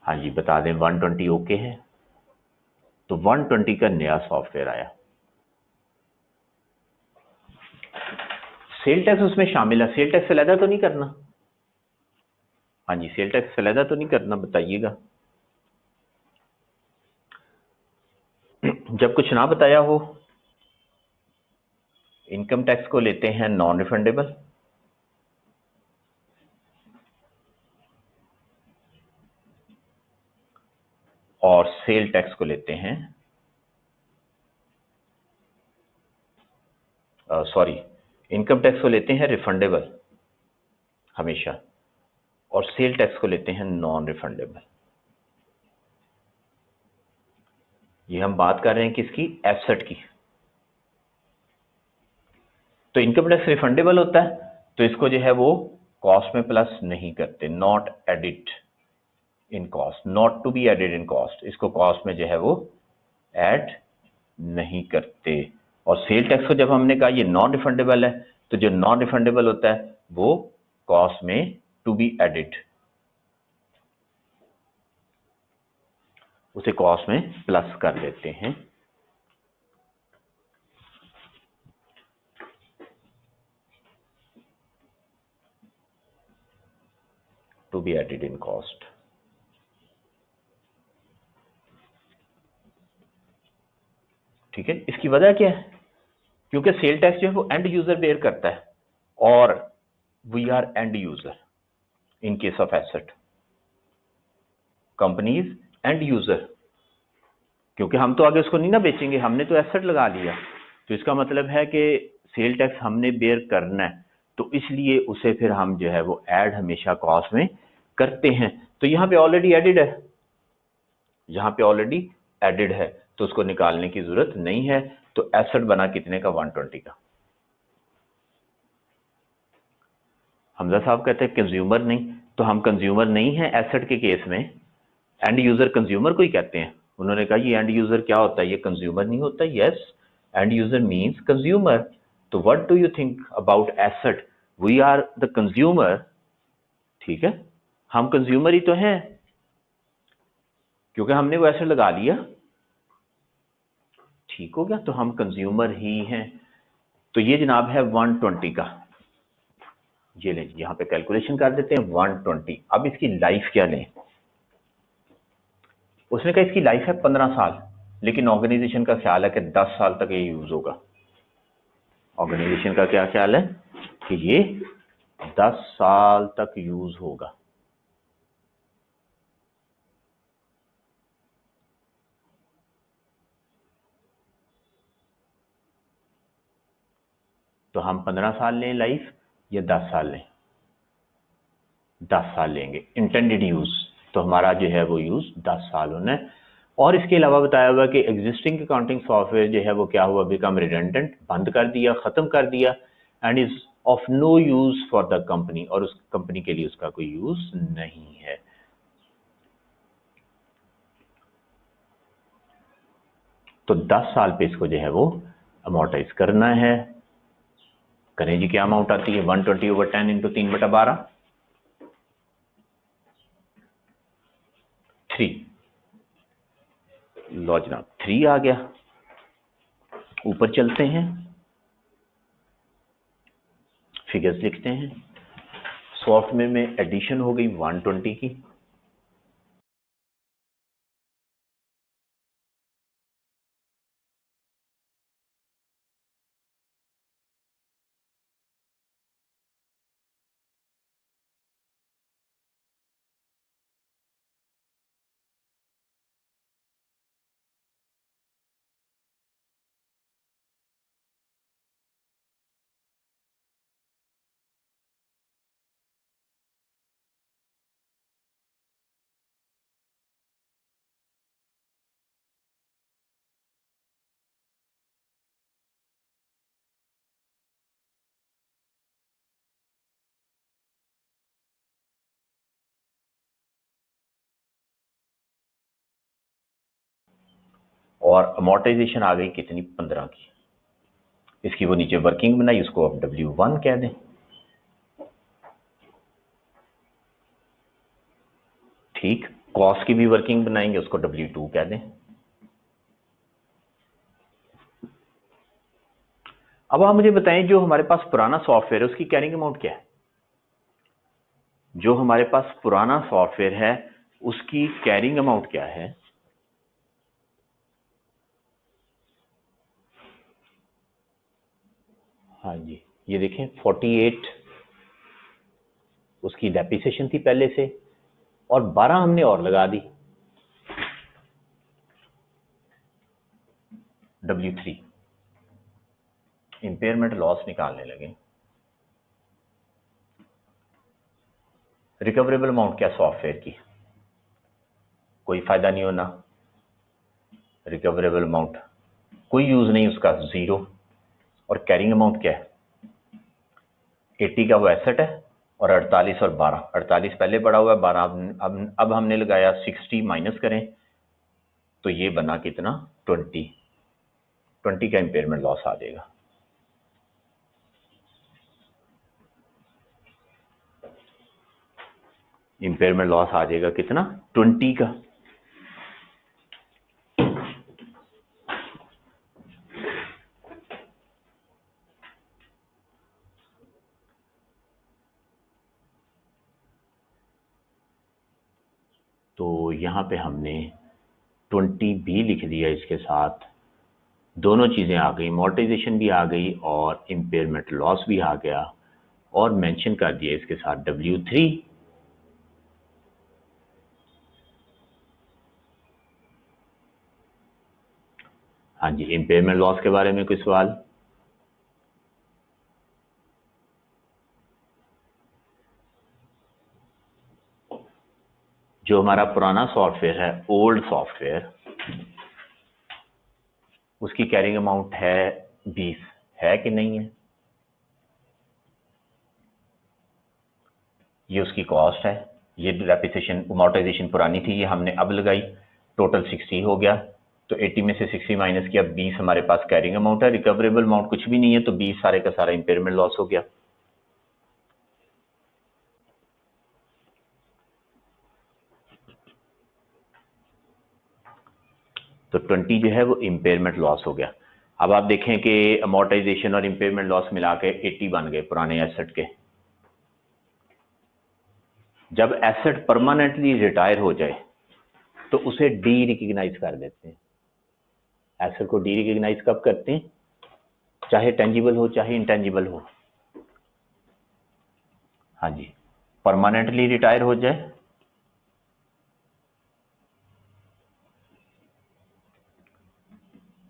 हाँ जी बता दें 120 ओके है। तो 120 का नया सॉफ्टवेयर आया। सेल टैक्स उसमें शामिल है। सेल टैक्स अलहदा तो नहीं करना? हाँ जी, सेल टैक्स अलहदा तो नहीं करना, बताइएगा। जब कुछ ना बताया हो, इनकम टैक्स को लेते हैं नॉन रिफंडेबल, और सेल टैक्स को लेते हैं, सॉरी, इनकम टैक्स को लेते हैं रिफंडेबल हमेशा, और सेल टैक्स को लेते हैं नॉन रिफंडेबल। ये हम बात कर रहे हैं किसकी? एसेट की। तो इनकम टैक्स रिफंडेबल होता है तो इसको जो है वो कॉस्ट में प्लस नहीं करते, not added in cost, not to be added in cost, इसको कॉस्ट में जो है वो ऐड नहीं करते। और सेल टैक्स को जब हमने कहा ये नॉन रिफंडेबल है, तो जो नॉन रिफंडेबल होता है वो कॉस्ट में टू बी एडिड, उसे कॉस्ट में प्लस कर देते हैं। To be added in cost. ठीक है, इसकी वजह क्या है? क्योंकि सेल टैक्स जो है वो एंड यूजर बेयर करता है, और we are end user in case of asset, companies end user. क्योंकि हम तो आगे उसको नहीं ना बेचेंगे, हमने तो एसेट लगा लिया, तो इसका मतलब है कि सेल टैक्स हमने बेयर करना है, तो इसलिए उसे फिर हम जो है वो ऐड हमेशा कॉस्ट में करते हैं। तो यहाँ पे ऑलरेडी एडिड है, यहाँ पे ऑलरेडी एडिड है, तो उसको निकालने की जरूरत नहीं है। तो एसेट बना कितने का? 120 का। हमजा साहब कहते हैं कंज्यूमर नहीं, तो हम कंज्यूमर नहीं है एसेट के केस में। एंड यूजर कंज्यूमर को ही कहते हैं। उन्होंने कहा ये एंड यूजर क्या होता है? ये कंज्यूमर नहीं होता। Yes, end user means consumer. तो what do you think about asset? We are the consumer. ठीक है, हम कंज्यूमर ही तो हैं, क्योंकि हमने वो एसेट लगा लिया। ठीक हो गया, तो हम कंज्यूमर ही हैं। तो ये जनाब है 120 का। ये लें, यहां पे कैलकुलेशन कर देते हैं 120। अब इसकी लाइफ क्या लें? उसने कहा इसकी लाइफ है 15 साल, लेकिन ऑर्गेनाइजेशन का ख्याल है कि 10 साल तक ये यूज होगा। ऑर्गेनाइजेशन का क्या ख्याल है कि ये 10 साल तक यूज होगा। तो हम 15 साल लें लाइफ या 10 साल लें? 10 साल लेंगे। इंटेंडेड यूज, तो हमारा जो है वो यूज 10 साल होना है। और इसके अलावा बताया हुआ कि एग्जिस्टिंग अकाउंटिंग सॉफ्टवेयर जो है वो क्या हुआ? बिकम रिडेंडेंट, बंद कर दिया, खत्म कर दिया। And is of no use for the company, और उस कंपनी के लिए उसका कोई यूज नहीं है। तो 10 साल पे इसको जो है वो अमोर्टाइज करना है। करें जी, क्या अमाउंट आती है 120/10 इंटू 3/12 3। लो जनाब 3 आ गया। ऊपर चलते हैं, फिगर्स लिखते हैं। सॉफ्टवेयर में एडिशन हो गई 120 की, और अमोर्टाइजेशन आ गई कितनी 15 की। इसकी वो नीचे वर्किंग बनाई, उसको आप W1 कह दें। ठीक, कॉस्ट की भी वर्किंग बनाएंगे, उसको W2 कह दें। अब आप मुझे बताएं, जो हमारे पास पुराना सॉफ्टवेयर है उसकी कैरिंग अमाउंट क्या है? जो हमारे पास पुराना सॉफ्टवेयर है उसकी कैरिंग अमाउंट क्या है? हाँ जी, ये देखें 48 उसकी डेप्रिसिएशन थी पहले से, और 12 हमने और लगा दी W3। इंपेयरमेंट लॉस निकालने लगे। रिकवरेबल अमाउंट क्या सॉफ्टवेयर की? कोई फायदा नहीं होना। रिकवरेबल अमाउंट कोई यूज नहीं उसका, 0। और कैरिंग अमाउंट क्या है? 80 का वो एसेट है, और 48 और 12, 48 पहले पड़ा हुआ है, 12 अब हमने लगाया। 60 माइनस करें तो ये बना कितना 20 का इंपेयरमेंट लॉस आ जाएगा। इंपेयरमेंट लॉस आ जाएगा कितना 20 का। तो यहां पे हमने 20 भी लिख दिया, इसके साथ दोनों चीजें आ गई, अमोर्टाइजेशन भी आ गई और इंपेयरमेंट लॉस भी आ गया, और मेंशन कर दिया इसके साथ W3। हाँ जी, इंपेयरमेंट लॉस के बारे में कोई सवाल? जो हमारा पुराना सॉफ्टवेयर है, ओल्ड सॉफ्टवेयर, उसकी कैरिंग अमाउंट है 20, है कि नहीं है? ये उसकी कॉस्ट है। ये डेप्रिसिएशन अमोर्टाइजेशन पुरानी थी, ये हमने अब लगाई, टोटल 60 हो गया। तो 80 में से 60 माइनस किया, 20 हमारे पास कैरिंग अमाउंट है। रिकवरेबल अमाउंट कुछ भी नहीं है, तो 20 सारे का सारा इंपेयरमेंट लॉस हो गया। तो 20 जो है वो इंपेयरमेंट लॉस हो गया। अब आप देखें कि अमोर्टाइजेशन और इंपेयरमेंट लॉस मिला के 80 बन गए पुराने एसेट के। जब एसेट परमानेंटली रिटायर हो जाए तो उसे डी रिकग्नाइज कर देते हैं। एसेट को डी रिकग्नाइज कब करते हैं? चाहे टेंजिबल हो चाहे इंटेंजिबल हो। हाँ जी, परमानेंटली रिटायर हो जाए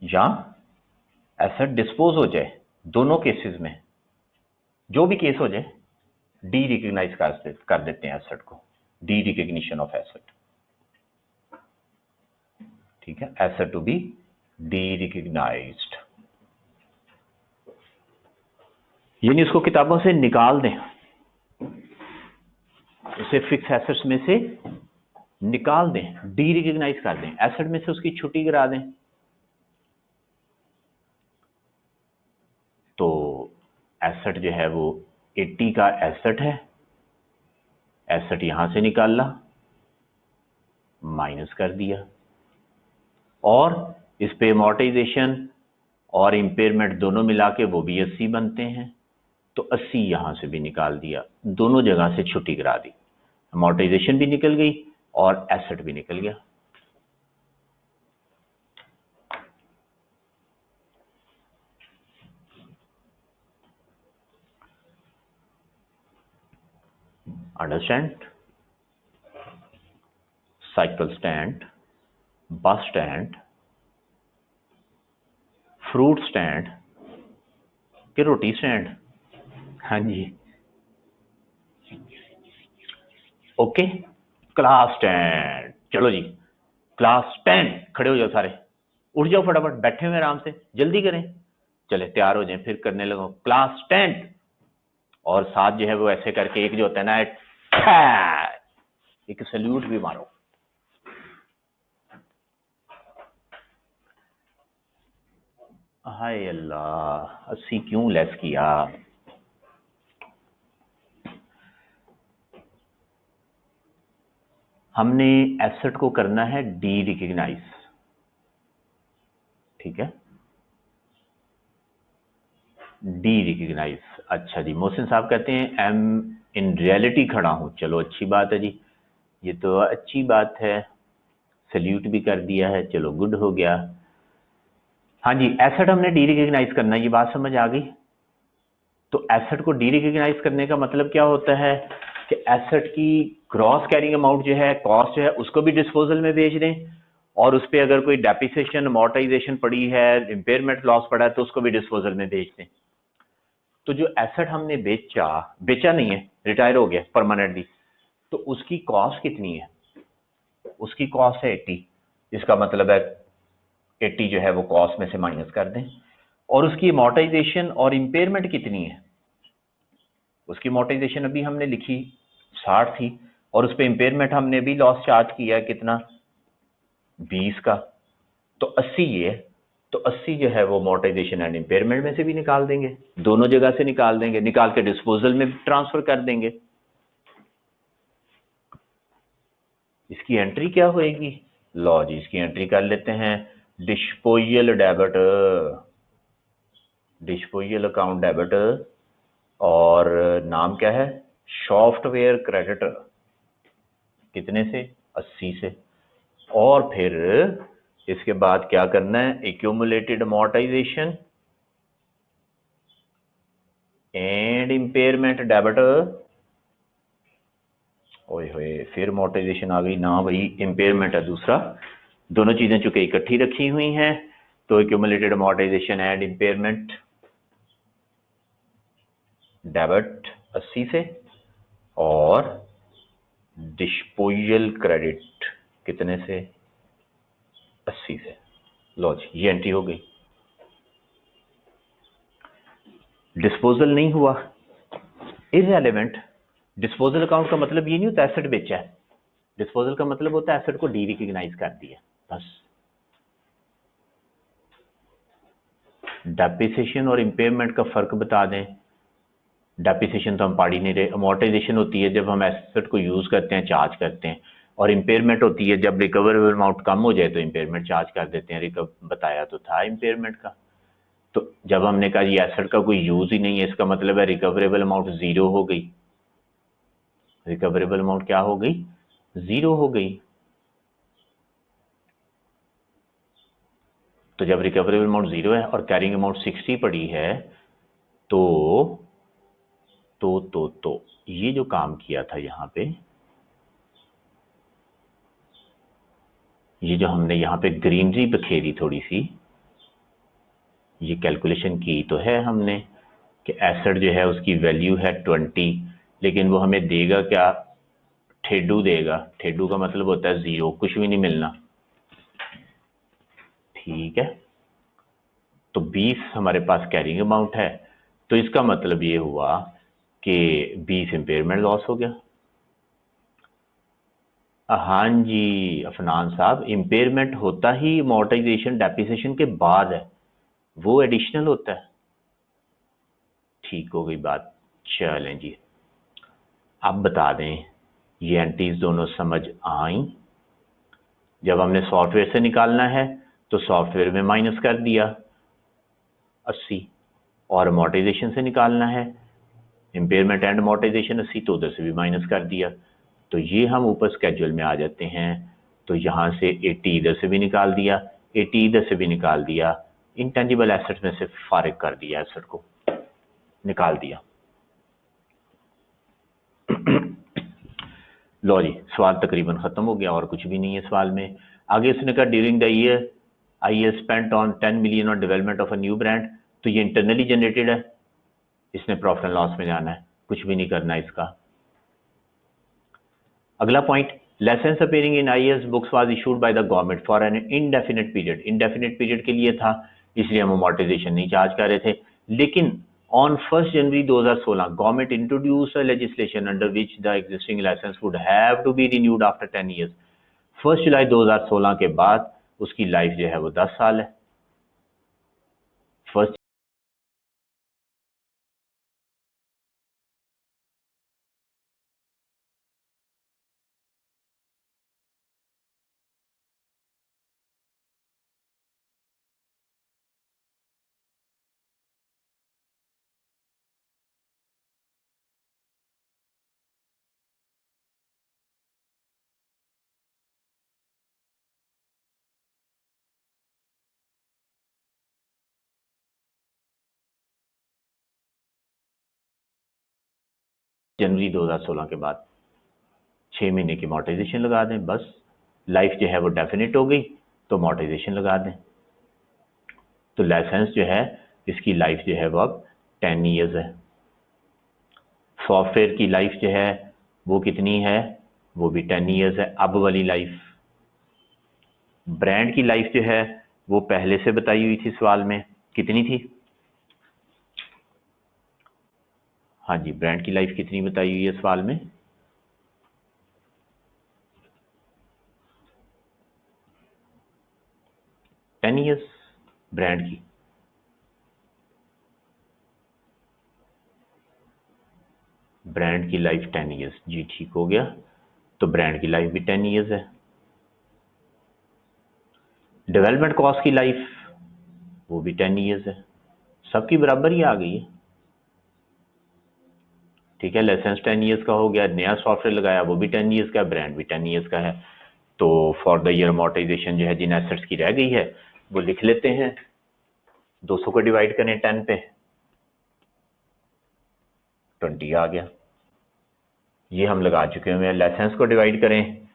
या एसेट डिस्पोज हो जाए, दोनों केसेस में जो भी केस हो जाए डी रिकग्नाइज कर देते हैं एसेट को, डी रिकग्निशन ऑफ एसेट। ठीक है, asset to be derecognised, यानी इसको किताबों से निकाल दें, उसे फिक्स एसेट्स में से निकाल दें, डी रिकग्नाइज कर दें, एसेट में से उसकी छुट्टी करा दें। एसेट जो है वो 80 का एसेट है, एसेट यहां से निकाला, माइनस कर दिया, और इस पे अमोर्टाइजेशन और इम्पेयरमेंट दोनों मिला के वो भी 80 बनते हैं, तो 80 यहां से भी निकाल दिया, दोनों जगह से छुट्टी करा दी, अमोर्टाइजेशन भी निकल गई और एसेट भी निकल गया। Understand? Cycle stand, bus stand, fruit stand कि रोटी स्टैंड? हाँ जी, ओके। क्लास स्टैंड, चलो जी, क्लास 10, खड़े हो जाओ सारे, उठ जाओ फटाफट, बैठे हुए आराम से, जल्दी करें, चले तैयार हो जाएं, फिर करने लगो क्लास 10। और साथ जो है वो ऐसे करके एक जो होता है ना, एक सल्यूट भी मारो। हाय अल्लाह, 80 क्यों लेस किया? हमने एसेट को करना है डी रिकग्नाइज, ठीक है, डी रिकग्नाइज। अच्छा जी, मोहसिन साहब कहते हैं एम इन रियलिटी खड़ा हूं, चलो अच्छी बात है जी, ये तो अच्छी बात है, सल्यूट भी कर दिया है, चलो गुड हो गया। हाँ जी, एसेट हमने डी रिकग्नाइज करना है, ये बात समझ आ गई। तो एसेट को डी रिकग्नाइज करने का मतलब क्या होता है कि एसेट की ग्रॉस कैरिंग अमाउंट जो है, कॉस्ट जो है, उसको भी डिस्पोजल में भेज दें, और उस पर अगर कोई डेप्रिसिएशन अमोर्टाइजेशन पड़ी है, इम्पेयरमेंट लॉस पड़ा है, तो उसको भी डिस्पोजल में भेज दें। तो जो एसेट हमने बेचा नहीं है, रिटायर हो गया परमानेंटली, तो उसकी कॉस्ट कितनी है? उसकी कॉस्ट है 80, इसका मतलब है 80 जो है वो कॉस्ट में से माइनस कर दें। और उसकी अमोर्टाइजेशन और इम्पेयरमेंट कितनी है? उसकी अमोर्टाइजेशन अभी हमने लिखी 60 थी, और उस पर इम्पेयरमेंट हमने भी लॉस चार्ज किया है, कितना? 20 का, तो 80 ये है। तो 80 जो है वो अमोर्टाइजेशन एंड इम्पेयरमेंट में से भी निकाल देंगे, दोनों जगह से निकाल देंगे, निकाल के डिस्पोजल में ट्रांसफर कर देंगे। इसकी एंट्री क्या होएगी? लो जी, इसकी एंट्री कर लेते हैं, disposal debit, disposal account debit, और नाम क्या है? सॉफ्टवेयर क्रेडिट, कितने से? 80 से। और फिर इसके बाद क्या करना है? Accumulated amortisation and impairment debit, ओए होए, फिर अमोर्टाइजेशन आ गई ना भाई, इम्पेयरमेंट है दूसरा, दोनों चीजें चूंकि इकट्ठी रखी हुई हैं, तो accumulated amortisation and impairment debit 80 से, और डिस्पोजल क्रेडिट कितने से? 80 से। लो जी, ये एंट्री हो गई। डिस्पोजल नहीं हुआ, इररेलेवेंट। डिस्पोजल अकाउंट का मतलब ये नहीं होता एसेट बेचा है, डिस्पोजल का मतलब होता है एसेट को डी रिकग्नाइज कर दिया, बस। डेप्रिसिएशन और इम्पेयरमेंट का फर्क बता दें। डेप्रिसिएशन तो हम पढ़ ही नहीं रहे, अमोर्टाइजेशन होती है जब हम एसेट को यूज करते हैं, चार्ज करते हैं, और इम्पेयरमेंट होती है जब रिकवरेबल अमाउंट कम हो जाए तो इम्पेयरमेंट चार्ज कर देते हैं। बताया तो था इम्पेयरमेंट का। तो जब हमने कहा ये एसेट का कोई यूज ही नहीं है, इसका मतलब है रिकवरेबल अमाउंट जीरो हो गई, रिकवरेबल अमाउंट क्या हो गई? जीरो हो गई। तो जब रिकवरेबल अमाउंट जीरो है और कैरिंग अमाउंट 60 पड़ी है, तो ये जो काम किया था यहाँ पे, ये जो हमने यहाँ पे ग्रीनरी बखेरी थोड़ी सी, ये कैलकुलेशन की तो है हमने कि एसेट जो है उसकी वैल्यू है 20, लेकिन वो हमें देगा क्या? ठेडू देगा। ठेडू का मतलब होता है जीरो, कुछ भी नहीं मिलना, ठीक है। तो 20 हमारे पास कैरिंग अमाउंट है, तो इसका मतलब ये हुआ कि 20 इम्पेयरमेंट लॉस हो गया। हाँ जी अफनान साहब, इम्पेयरमेंट होता ही अमोर्टाइजेशन डेप्रिसिएशन के बाद है, वो एडिशनल होता है, ठीक हो गई बात। चलें जी, अब बता दें ये एंटीज दोनों समझ आई। जब हमने सॉफ्टवेयर से निकालना है तो सॉफ्टवेयर में माइनस कर दिया 80, और अमोर्टाइजेशन से निकालना है, इम्पेयरमेंट एंड अमोर्टाइजेशन 80, तो उधर से भी माइनस कर दिया। तो ये हम ऊपर स्केड्यूल में आ जाते हैं, तो यहाँ से 80 इधर से भी निकाल दिया, 80 इधर से भी निकाल दिया, इंटेंजिबल एसेट्स में से फारिग कर दिया, एसेट को निकाल दिया। लो जी, सवाल तकरीबन ख़त्म हो गया और कुछ भी नहीं है सवाल में। आगे उसने कहा during the year I have spent on 10 million on development of a new brand. तो ये इंटरनली जनरेटेड है, इसने प्रॉफिट एंड लॉस में जाना है, कुछ भी नहीं करना है इसका। अगला point, licence appearing in IAS books was issued by the government for an indefinite period. Indefinite period के लिए था, इसलिए हम अमोर्टाइजेशन नहीं चार्ज कर रहे थे। लेकिन on 1 January 2016 government introduced a legislation under which the existing licence would have to be renewed after 10 years. 1 जुलाई 2016 के बाद उसकी लाइफ जो है वो 10 साल है। फर्स्ट जनवरी 2016 के बाद 6 महीने की अमोर्टाइजेशन लगा दें, बस लाइफ जो है वो डेफिनेट हो गई, तो अमोर्टाइजेशन लगा दें। तो लाइसेंस जो है इसकी लाइफ जो है वो अब 10 ईयर्स है। सॉफ्टवेयर की लाइफ जो है वो कितनी है, वो भी 10 ईयर्स है अब वाली लाइफ। ब्रांड की लाइफ जो है वो पहले से बताई हुई थी सवाल में, कितनी थी? हाँ जी, ब्रांड की लाइफ कितनी बताई हुई है सवाल में? 10 ईयर्स ब्रांड की। ब्रांड की लाइफ 10 ईयर्स, जी ठीक हो गया। तो ब्रांड की लाइफ भी 10 ईयर्स है। डेवलपमेंट कॉस्ट की लाइफ वो भी 10 ईयर्स है, सबकी बराबर ही आ गई है। ठीक है, लाइसेंस 10 ईयर्स का हो गया, नया सॉफ्टवेयर लगाया वो भी 10 ईयर्स का, ब्रांड भी 10 ईयर्स का है। तो फॉर द ईयर अमोर्टाइजेशन जो है जिन एसेट्स की रह गई है वो लिख लेते हैं। 200 को डिवाइड करें 10 पे, 20 आ गया। ये हम लगा चुके हैं। लाइसेंस को डिवाइड करें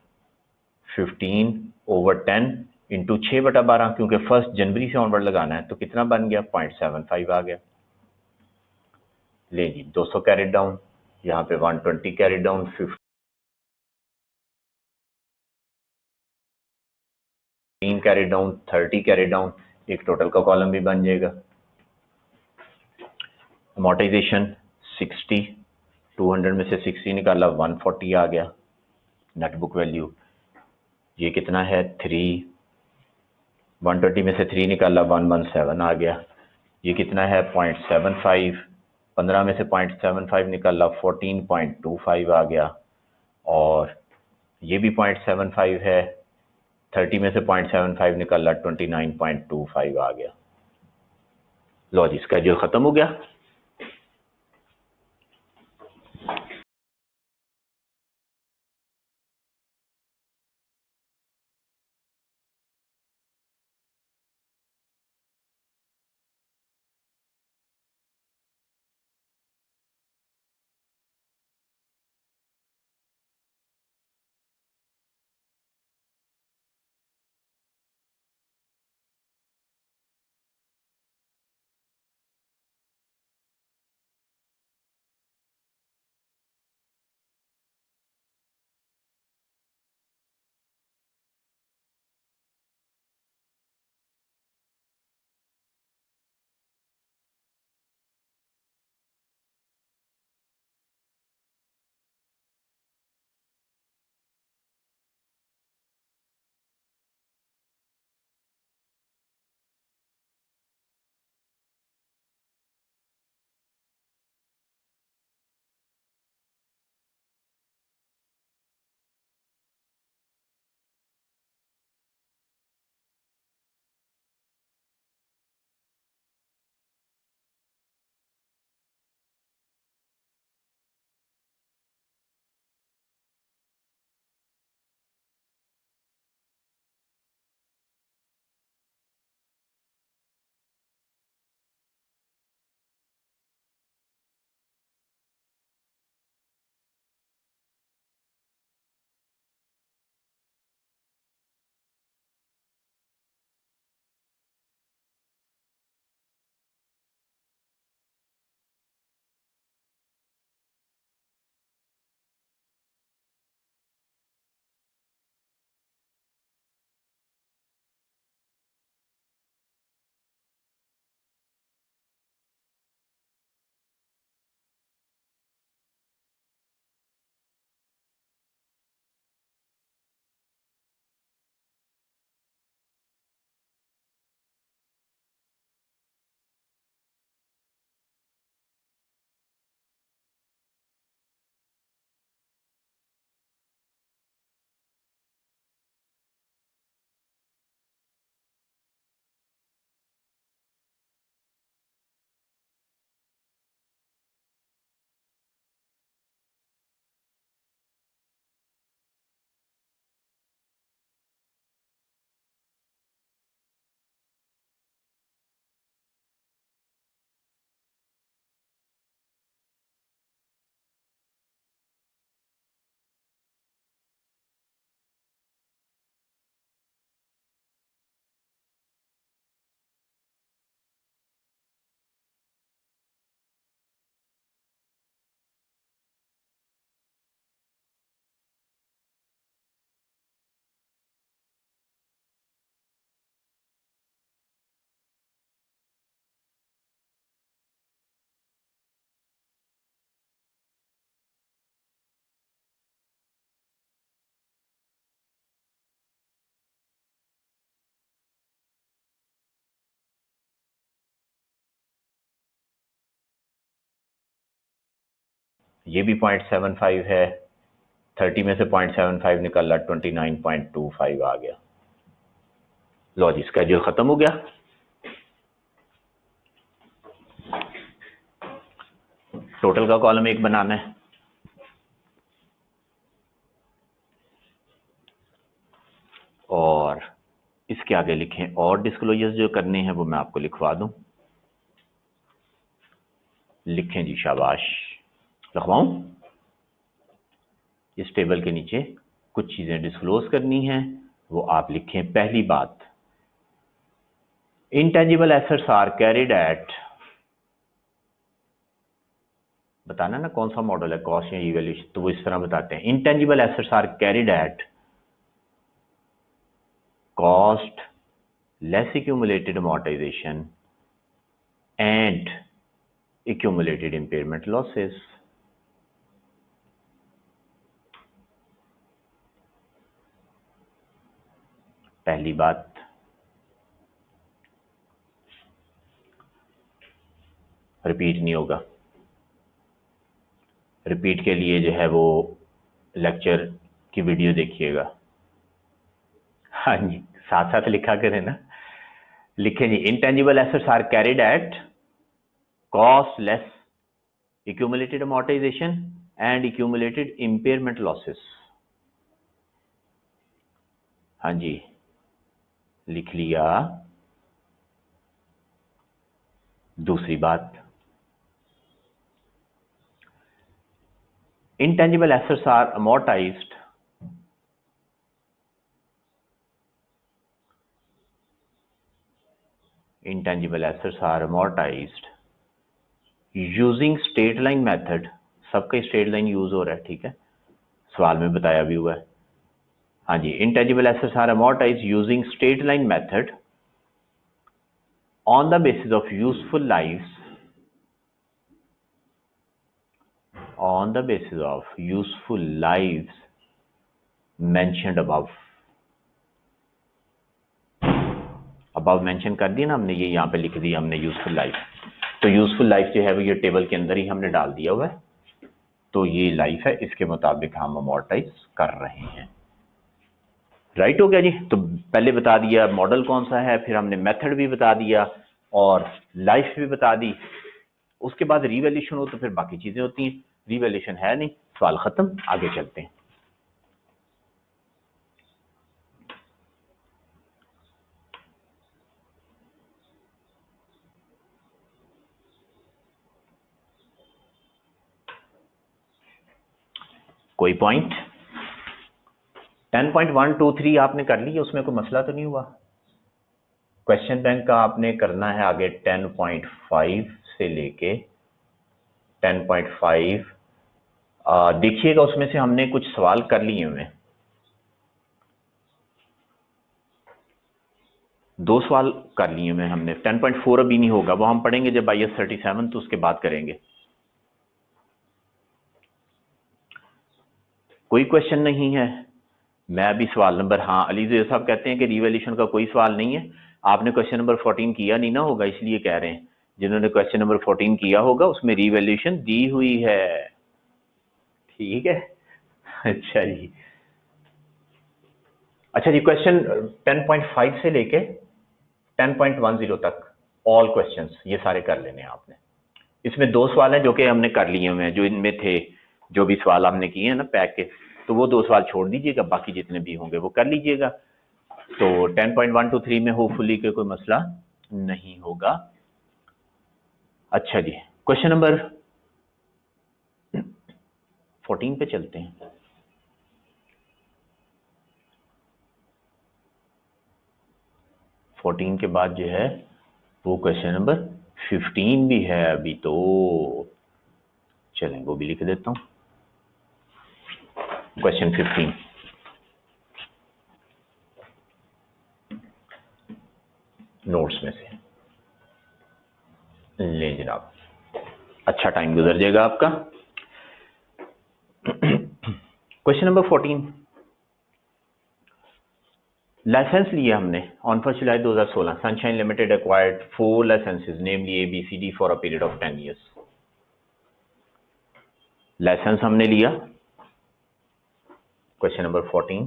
15/10 इंटू 6/12, क्योंकि 1 जनवरी से ऑनवर्ड लगाना है, तो कितना बन गया? 0.75 आ गया। ले जी, 200 कैरेट डाउन, यहाँ पे 120 carried down, 15 carried down, 30 carried down, एक टोटल का कॉलम भी बन जाएगा। अमोर्टाइजेशन 60, 200 में से 60 निकाला 140 आ गया नेट बुक वैल्यू। ये कितना है? 3, 120 में से 3 निकाला 117 आ गया। ये कितना है? 0.75, 15 में से 0.75 निकाला 14.25 आ गया। और ये भी 0.75 है, 30 में से 0.75 निकाला 29.25 आ गया। लो जी, स्केड्यूल खत्म हो गया। ये भी 0.75 है, 30 में से 0.75 निकला 29.25 आ गया। लो जी, स्केड्यूल खत्म हो गया। टोटल का कॉलम एक बनाना है, और इसके आगे लिखें और डिस्क्लोजर्स जो करने हैं वो मैं आपको लिखवा दूं। लिखें जी, शाबाश, लिखवाऊं। इस टेबल के नीचे कुछ चीजें डिस्क्लोज करनी हैं, वो आप लिखें। पहली बात, intangible assets are carried at, बताना ना कौन सा मॉडल है, कॉस्ट या इवैल्यूएशन, तो वो इस तरह बताते हैं। Intangible assets are carried at cost less accumulated amortization and accumulated impairment losses। पहली बात, रिपीट नहीं होगा। रिपीट के लिए जो है वो लेक्चर की वीडियो देखिएगा। हाँ जी, साथ साथ लिखा करें ना। लिखें जी, intangible assets are carried at cost less accumulated amortization and accumulated impairment losses। हाँ जी, लिख लिया। दूसरी बात, intangible assets are amortized using straight line method। सबका स्ट्रेट लाइन यूज हो रहा है, ठीक है, सवाल में बताया भी हुआ है। हाँ जी, intangible assets are amortized using straight line method on the basis of useful lives, on the basis of useful lives mentioned above। above mention कर दिया ना हमने, ये यहाँ पे लिख दिया हमने यूजफुल लाइफ। तो यूजफुल लाइफ जो है वो ये टेबल के अंदर ही हमने डाल दिया हुआ है। तो ये लाइफ है, इसके मुताबिक हम अमोर्टाइज कर रहे हैं। राइट हो गया जी। तो पहले बता दिया मॉडल कौन सा है, फिर हमने मेथड भी बता दिया और लाइफ भी बता दी। उसके बाद रिवैल्यूएशन हो तो फिर बाकी चीजें होती हैं। रिवैल्यूएशन है नहीं, सवाल खत्म, आगे चलते हैं। कोई पॉइंट? 10.123 आपने कर ली, उसमें कोई मसला तो नहीं हुआ? क्वेश्चन बैंक का आपने करना है आगे 10.5 से लेके 10.5। देखिएगा उसमें से हमने कुछ सवाल कर लिए हुए हैं। 2 सवाल कर लिए हुए हमने। 10.4 अभी नहीं होगा, वो हम पढ़ेंगे जब IAS 37, तो उसके बाद करेंगे। कोई क्वेश्चन नहीं है? मैं अभी सवाल नंबर, हाँ अली ज़ैद साहब कहते हैं कि रिवैल्यूएशन का कोई सवाल नहीं है। आपने क्वेश्चन नंबर 14 किया नहीं ना होगा, इसलिए कह रहे हैं। जिन्होंने क्वेश्चन नंबर 14 किया होगा उसमें रिवैल्यूएशन दी हुई है, ठीक है। अच्छा जी, अच्छा जी, क्वेश्चन 10.5 से लेके 10.10 तक ऑल क्वेश्चंस ये सारे कर लेने हैं आपने। इसमें 2 सवाल हैं जो कि हमने कर लिए हुए हैं, जो इनमें थे, जो भी सवाल हमने किए हैं ना पैक के, तो वो 2 सवाल छोड़ दीजिएगा, बाकी जितने भी होंगे वो कर लीजिएगा। तो 10.123 में होपफुली के कोई मसला नहीं होगा। अच्छा जी, क्वेश्चन नंबर 14 पे चलते हैं। फोर्टीन के बाद जो है वो क्वेश्चन नंबर 15 भी है अभी, तो चलें वो भी लिख देता हूं। क्वेश्चन 15 नोट्स में से ले जनाब, अच्छा टाइम गुजर जाएगा आपका। क्वेश्चन नंबर 14, लाइसेंस लिया हमने on 1 July 2016। Sunshine limited acquired 4 licences namely ABCD for a period of 10 years। Licence हमने लिया, क्वेश्चन नंबर 14,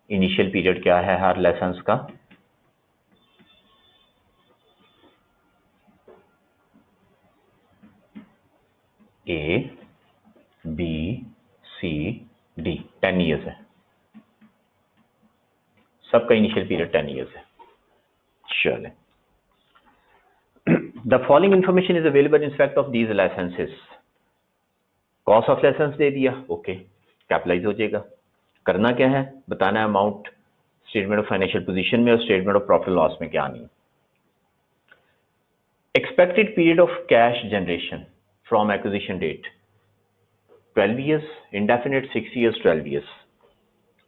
इनिशियल पीरियड क्या है हर लाइसेंस का? A B C D, 10 years है, सबका इनिशियल पीरियड 10 ईयर्स है। चले, the following information is available in respect of these licences. Cost of licence दे दिया, ओके, कैपिटलाइज हो जाएगा। करना क्या है, बताना है amount statement of financial position में और स्टेटमेंट ऑफ प्रॉफिट लॉस में क्या आनी है। Expected period of cash generation from acquisition date 12 years, indefinite 6 years, 12 years.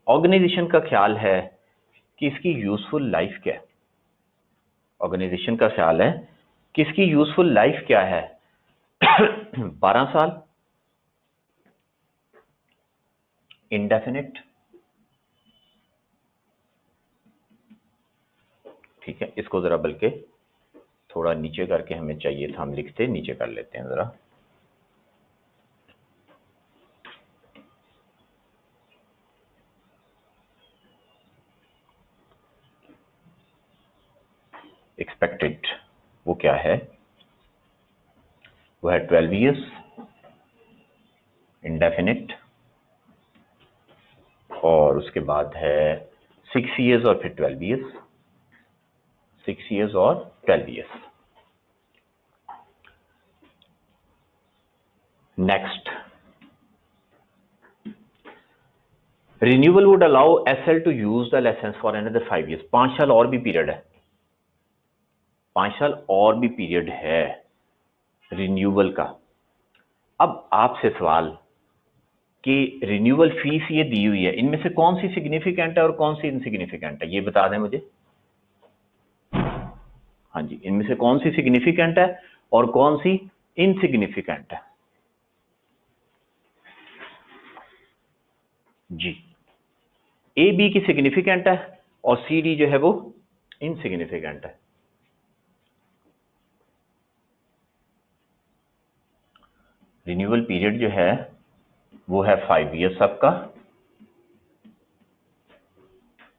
Organisation का ख्याल है कि इसकी यूजफुल लाइफ क्या है, ऑर्गेनाइजेशन का ख्याल है कि इसकी यूजफुल लाइफ क्या है 12 साल, इंडेफिनिट, ठीक है, इसको जरा बल्कि थोड़ा नीचे करके हमें चाहिए था, हम लिखते नीचे कर लेते हैं जरा। एक्सपेक्टेड वो क्या है, वो है 12 ईयर्स, इंडेफिनिट, और उसके बाद है 6 ईयर्स और फिर 12 ईयर्स, 6 ईयर्स और 12 years. Next, renewal would allow SL to use the licence for another 5 years. 5 साल और भी पीरियड है, 5 साल और भी पीरियड है रिन्यूअल का। अब आपसे सवाल कि रिन्यूअल फीस ये दी हुई है, इनमें से कौन सी सिग्निफिकेंट है और कौन सी इनसिग्निफिकेंट है, ये बता दें मुझे। हाँ जी, इनमें से कौन सी सिग्निफिकेंट है और कौन सी इनसिग्निफिकेंट है? जी, ए बी की सिग्निफिकेंट है और सी डी जो है वो इनसिग्निफिकेंट है। रिन्यूअल पीरियड जो है वो है 5 ईयर सबका,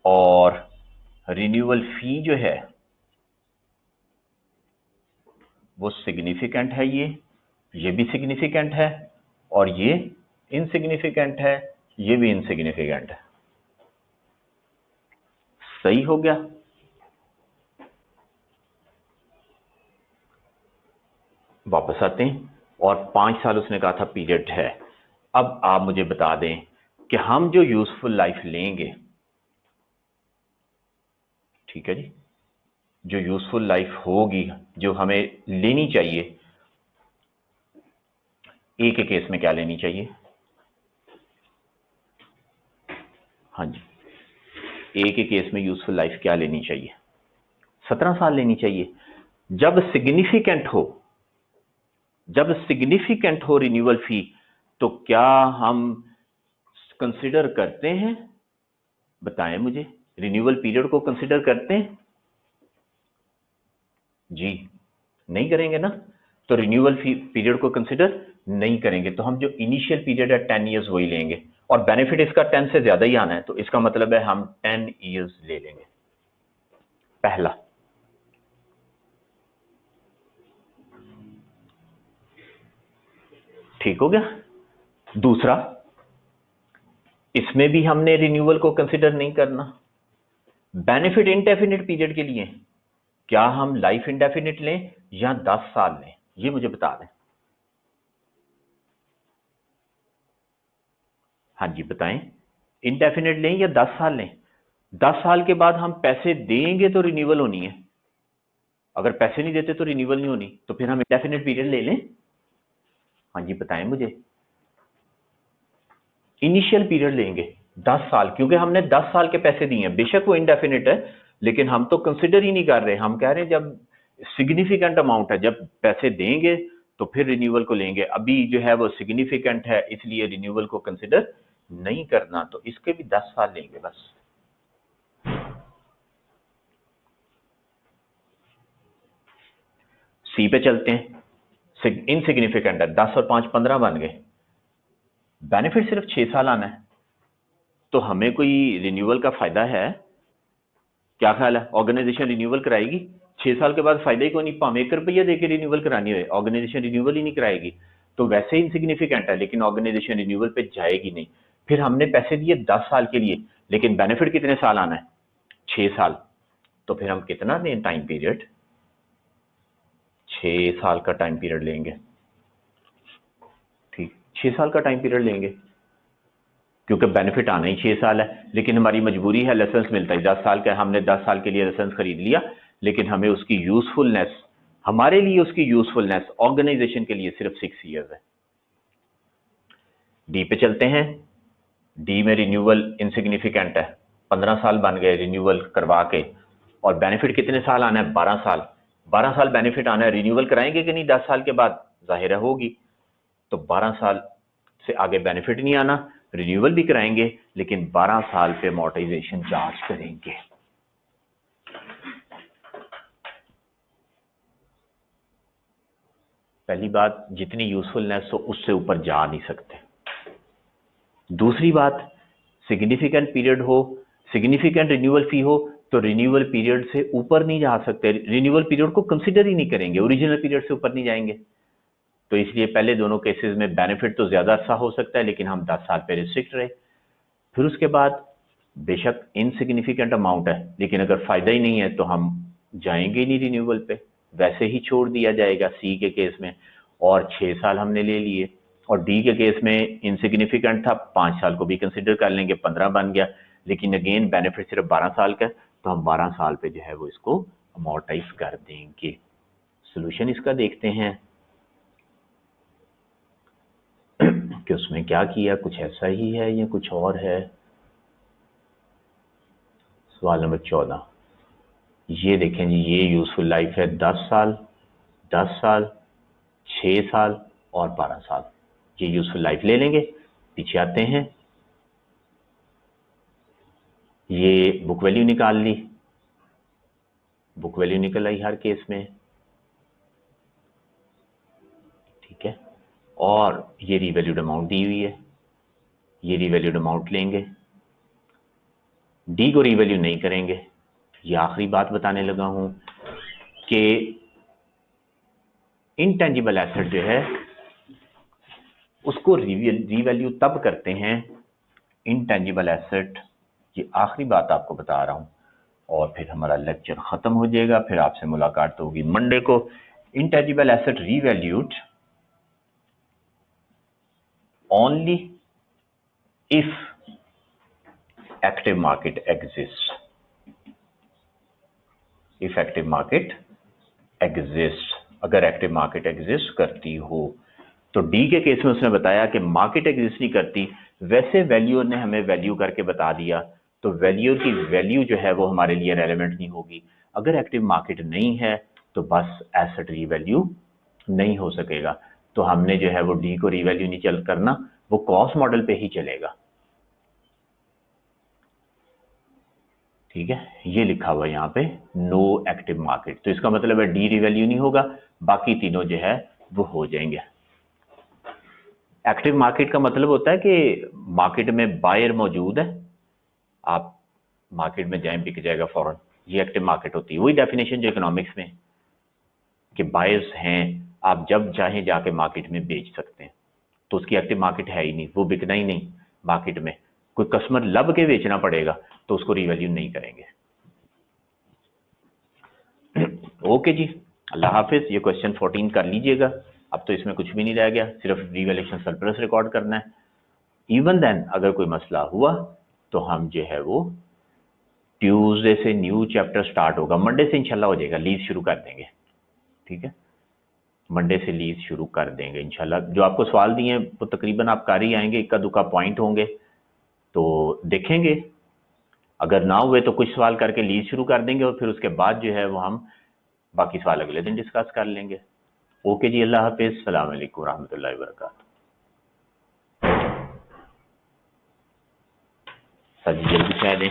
और रिन्यूअल फी जो है वो सिग्निफिकेंट है, ये भी सिग्निफिकेंट है, और ये इनसिग्निफिकेंट है, ये भी इनसिग्निफिकेंट है। सही हो गया। वापस आते हैं, और 5 साल उसने कहा था पीरियड है। अब आप मुझे बता दें कि हम जो यूजफुल लाइफ लेंगे, ठीक है जी, जो यूजफुल लाइफ होगी जो हमें लेनी चाहिए, ए के केस में क्या लेनी चाहिए? हाँ जी, ए के केस में यूजफुल लाइफ क्या लेनी चाहिए? 17 साल लेनी चाहिए। जब सिग्निफिकेंट हो, जब सिग्निफिकेंट हो रिन्यूअल फी, तो क्या हम कंसिडर करते हैं? बताएं मुझे, रिन्यूअल पीरियड को कंसिडर करते हैं? जी, नहीं करेंगे ना, तो रिन्यूअल पीरियड को कंसिडर नहीं करेंगे, तो हम जो इनिशियल पीरियड है 10 ईयर्स वही लेंगे, और बेनिफिट इसका 10 से ज्यादा ही आना है, तो इसका मतलब है हम 10 ईयर्स ले लेंगे। पहला, ठीक हो गया। दूसरा, इसमें भी हमने रिन्यूअल को कंसिडर नहीं करना। बेनिफिट इंडेफिनिट पीरियड के लिए क्या हम लाइफ इंडेफिनिट लें या 10 साल लें, ये मुझे बता दें। हाँ जी बताएं, इंडेफिनिट लें या 10 साल लें? 10 साल के बाद हम पैसे देंगे तो रिन्यूअल होनी है, अगर पैसे नहीं देते तो रिन्यूअल नहीं होनी, तो फिर हम इंडेफिनिट पीरियड ले लें। हाँ जी बताएं मुझे। इनिशियल पीरियड लेंगे 10 साल, क्योंकि हमने 10 साल के पैसे दिए हैं, बेशक वो इंडेफिनिट है, लेकिन हम तो कंसिडर ही नहीं कर रहे। हम कह रहे हैं जब सिग्निफिकेंट अमाउंट है, जब पैसे देंगे तो फिर रिन्यूअल को लेंगे। अभी जो है वो सिग्निफिकेंट है, इसलिए रिन्यूअल को कंसिडर नहीं करना, तो इसके भी 10 साल लेंगे बस। सी पे चलते हैं। इनसिग्निफिकेंट है, 10 और 5 15 बन गए, बेनिफिट सिर्फ 6 साल आना है, तो हमें कोई रिन्यूअल का फायदा है? क्या ख्याल है, ऑर्गेनाइजेशन रिन्यूअल कराएगी? 6 साल के बाद फायदा ही कोई नहीं, पाँव 1 रुपया देकर रिन्यूअल करानी है, ऑर्गेनाइजेशन रिन्यूअल ही नहीं कराएगी, तो वैसे ही इनसिग्निफिकेंट है, लेकिन ऑर्गेनाइजेशन रिन्यूअल पे जाएगी नहीं। फिर हमने पैसे दिए 10 साल के लिए, लेकिन बेनिफिट कितने साल आना है? 6 साल, तो फिर हम कितना दें टाइम पीरियड? 6 साल का टाइम पीरियड लेंगे, ठीक, 6 साल का टाइम पीरियड लेंगे, क्योंकि बेनिफिट आना ही 6 साल है, लेकिन हमारी मजबूरी है, लाइसेंस मिलता है 10 साल का, हमने 10 साल के लिए लाइसेंस खरीद लिया, लेकिन हमें उसकी यूजफुलनेस, हमारे लिए उसकी यूजफुलनेस, ऑर्गेनाइजेशन के लिए सिर्फ 6 ईयर्स है। डी पे चलते हैं। डी में रिन्यूअल इनसिग्निफिकेंट है, 15 साल बन गए रिन्यूअल करवा के, और बेनिफिट कितने साल आना है? 12 साल। 12 साल बेनिफिट आना है, रिन्यूअल कराएंगे कि नहीं 10 साल के बाद? जाहिर है होगी, तो 12 साल से आगे बेनिफिट नहीं आना, रिन्यूअल भी कराएंगे, लेकिन 12 साल पे अमॉर्टाइजेशन चार्ज करेंगे। पहली बात, जितनी यूजफुलनेस हो उससे ऊपर जा नहीं सकते। दूसरी बात, सिग्निफिकेंट पीरियड हो, सिग्निफिकेंट रिन्यूअल फी हो, तो रिन्यूअल पीरियड से ऊपर नहीं जा सकते, रिन्यूअल पीरियड को कंसिडर ही नहीं करेंगे, ओरिजिनल पीरियड से ऊपर नहीं जाएंगे। तो इसलिए पहले दोनों केसेस में बेनिफिट तो ज्यादा अच्छा हो सकता है, लेकिन हम 10 साल पे रिस्ट्रिक्ट रहे। फिर उसके बाद बेशक इनसिग्निफिकेंट अमाउंट है, लेकिन अगर फायदा ही नहीं है तो हम जाएंगे ही नहीं रिन्यूअल पे, वैसे ही छोड़ दिया जाएगा सी के केस में, और 6 साल हमने ले लिए, और डी के केस में इनसिग्निफिकेंट था, 5 साल को भी कंसिडर कर लेंगे, 15 बन गया, लेकिन अगेन बेनिफिट सिर्फ 12 साल का, तो हम 12 साल पे जो है वो इसको अमोर्टाइज कर देंगे। सोल्यूशन इसका देखते हैं कि उसमें क्या किया, कुछ ऐसा ही है या कुछ और है। सवाल नंबर 14, ये देखें जी, ये यूजफुल लाइफ है 10 साल, 10 साल, 6 साल और 12 साल, ये यूजफुल लाइफ ले लेंगे। पीछे आते हैं, ये बुक वैल्यू निकाल ली, बुक वैल्यू निकल आई हर केस में, ठीक है, और ये रीवैल्यूड अमाउंट दी हुई है, ये रीवैल्यूड अमाउंट लेंगे, डी को रीवैल्यू नहीं करेंगे। ये आखिरी बात बताने लगा हूं कि इनटेंजिबल एसेट जो है उसको रीवैल्यू तब करते हैं, इनटेंजिबल एसेट, ये आखिरी बात आपको बता रहा हूं, और फिर हमारा लेक्चर खत्म हो जाएगा, फिर आपसे मुलाकात होगी मंडे को। Intangible asset revalued only if active market exist, if active market exist, अगर एक्टिव मार्केट एग्जिस्ट करती हो। तो डी के केस में उसने बताया कि मार्केट एग्जिस्ट नहीं करती, वैसे वैल्यूअर ने हमें वैल्यू करके बता दिया, तो वैल्यूअर की वैल्यू जो है वो हमारे लिए रेलेवेंट नहीं होगी। अगर एक्टिव मार्केट नहीं है तो बस एसेट रीवैल्यू नहीं हो सकेगा, तो हमने जो है वो डी को रीवैल्यू नहीं चल करना, वो कॉस्ट मॉडल पे ही चलेगा, ठीक है। ये लिखा हुआ यहाँ पे नो एक्टिव मार्केट, तो इसका मतलब है डी रीवैल्यू नहीं होगा, बाकी तीनों जो है वो हो जाएंगे। एक्टिव मार्केट का मतलब होता है कि मार्केट में बायर मौजूद है, आप मार्केट में जाएं बिक जाएगा फौरन, ये एक्टिव मार्केट होती है। वही डेफिनेशन जो इकोनॉमिक्स में कि बायर्स हैं, आप जब चाहें जाके मार्केट में बेच सकते हैं, तो उसकी एक्टिव मार्केट है ही नहीं, वो बिकना ही नहीं मार्केट में, कोई कस्टमर लब के बेचना पड़ेगा, तो उसको रिवैल्यू नहीं करेंगे। ओके जी, अल्लाह हाफिज। ये क्वेश्चन 14 कर लीजिएगा, अब तो इसमें कुछ भी नहीं रह गया, सिर्फ रिवैल्यूएशन सरप्लस रिकॉर्ड करना है। इवन देन अगर कोई मसला हुआ तो हम जो है वो ट्यूसडे से न्यू चैप्टर स्टार्ट होगा, मंडे से इंशाल्लाह हो जाएगा, लीव शुरू कर देंगे, ठीक है, मंडे से लीव शुरू कर देंगे इंशाल्लाह। जो आपको सवाल दिए हैं वो तकरीबन आप कर ही आएंगे, इक्का दुक्का पॉइंट होंगे तो देखेंगे, अगर ना हुए तो कुछ सवाल करके लीव शुरू कर देंगे, और फिर उसके बाद जो है वो हम बाकी सवाल अगले दिन डिस्कस कर लेंगे। ओके जी, अल्लाह हाफिज, अस्सलाम वालेकुम रहमतुल्लाहि व बरकातहू। सर जी जल्दी कह दें।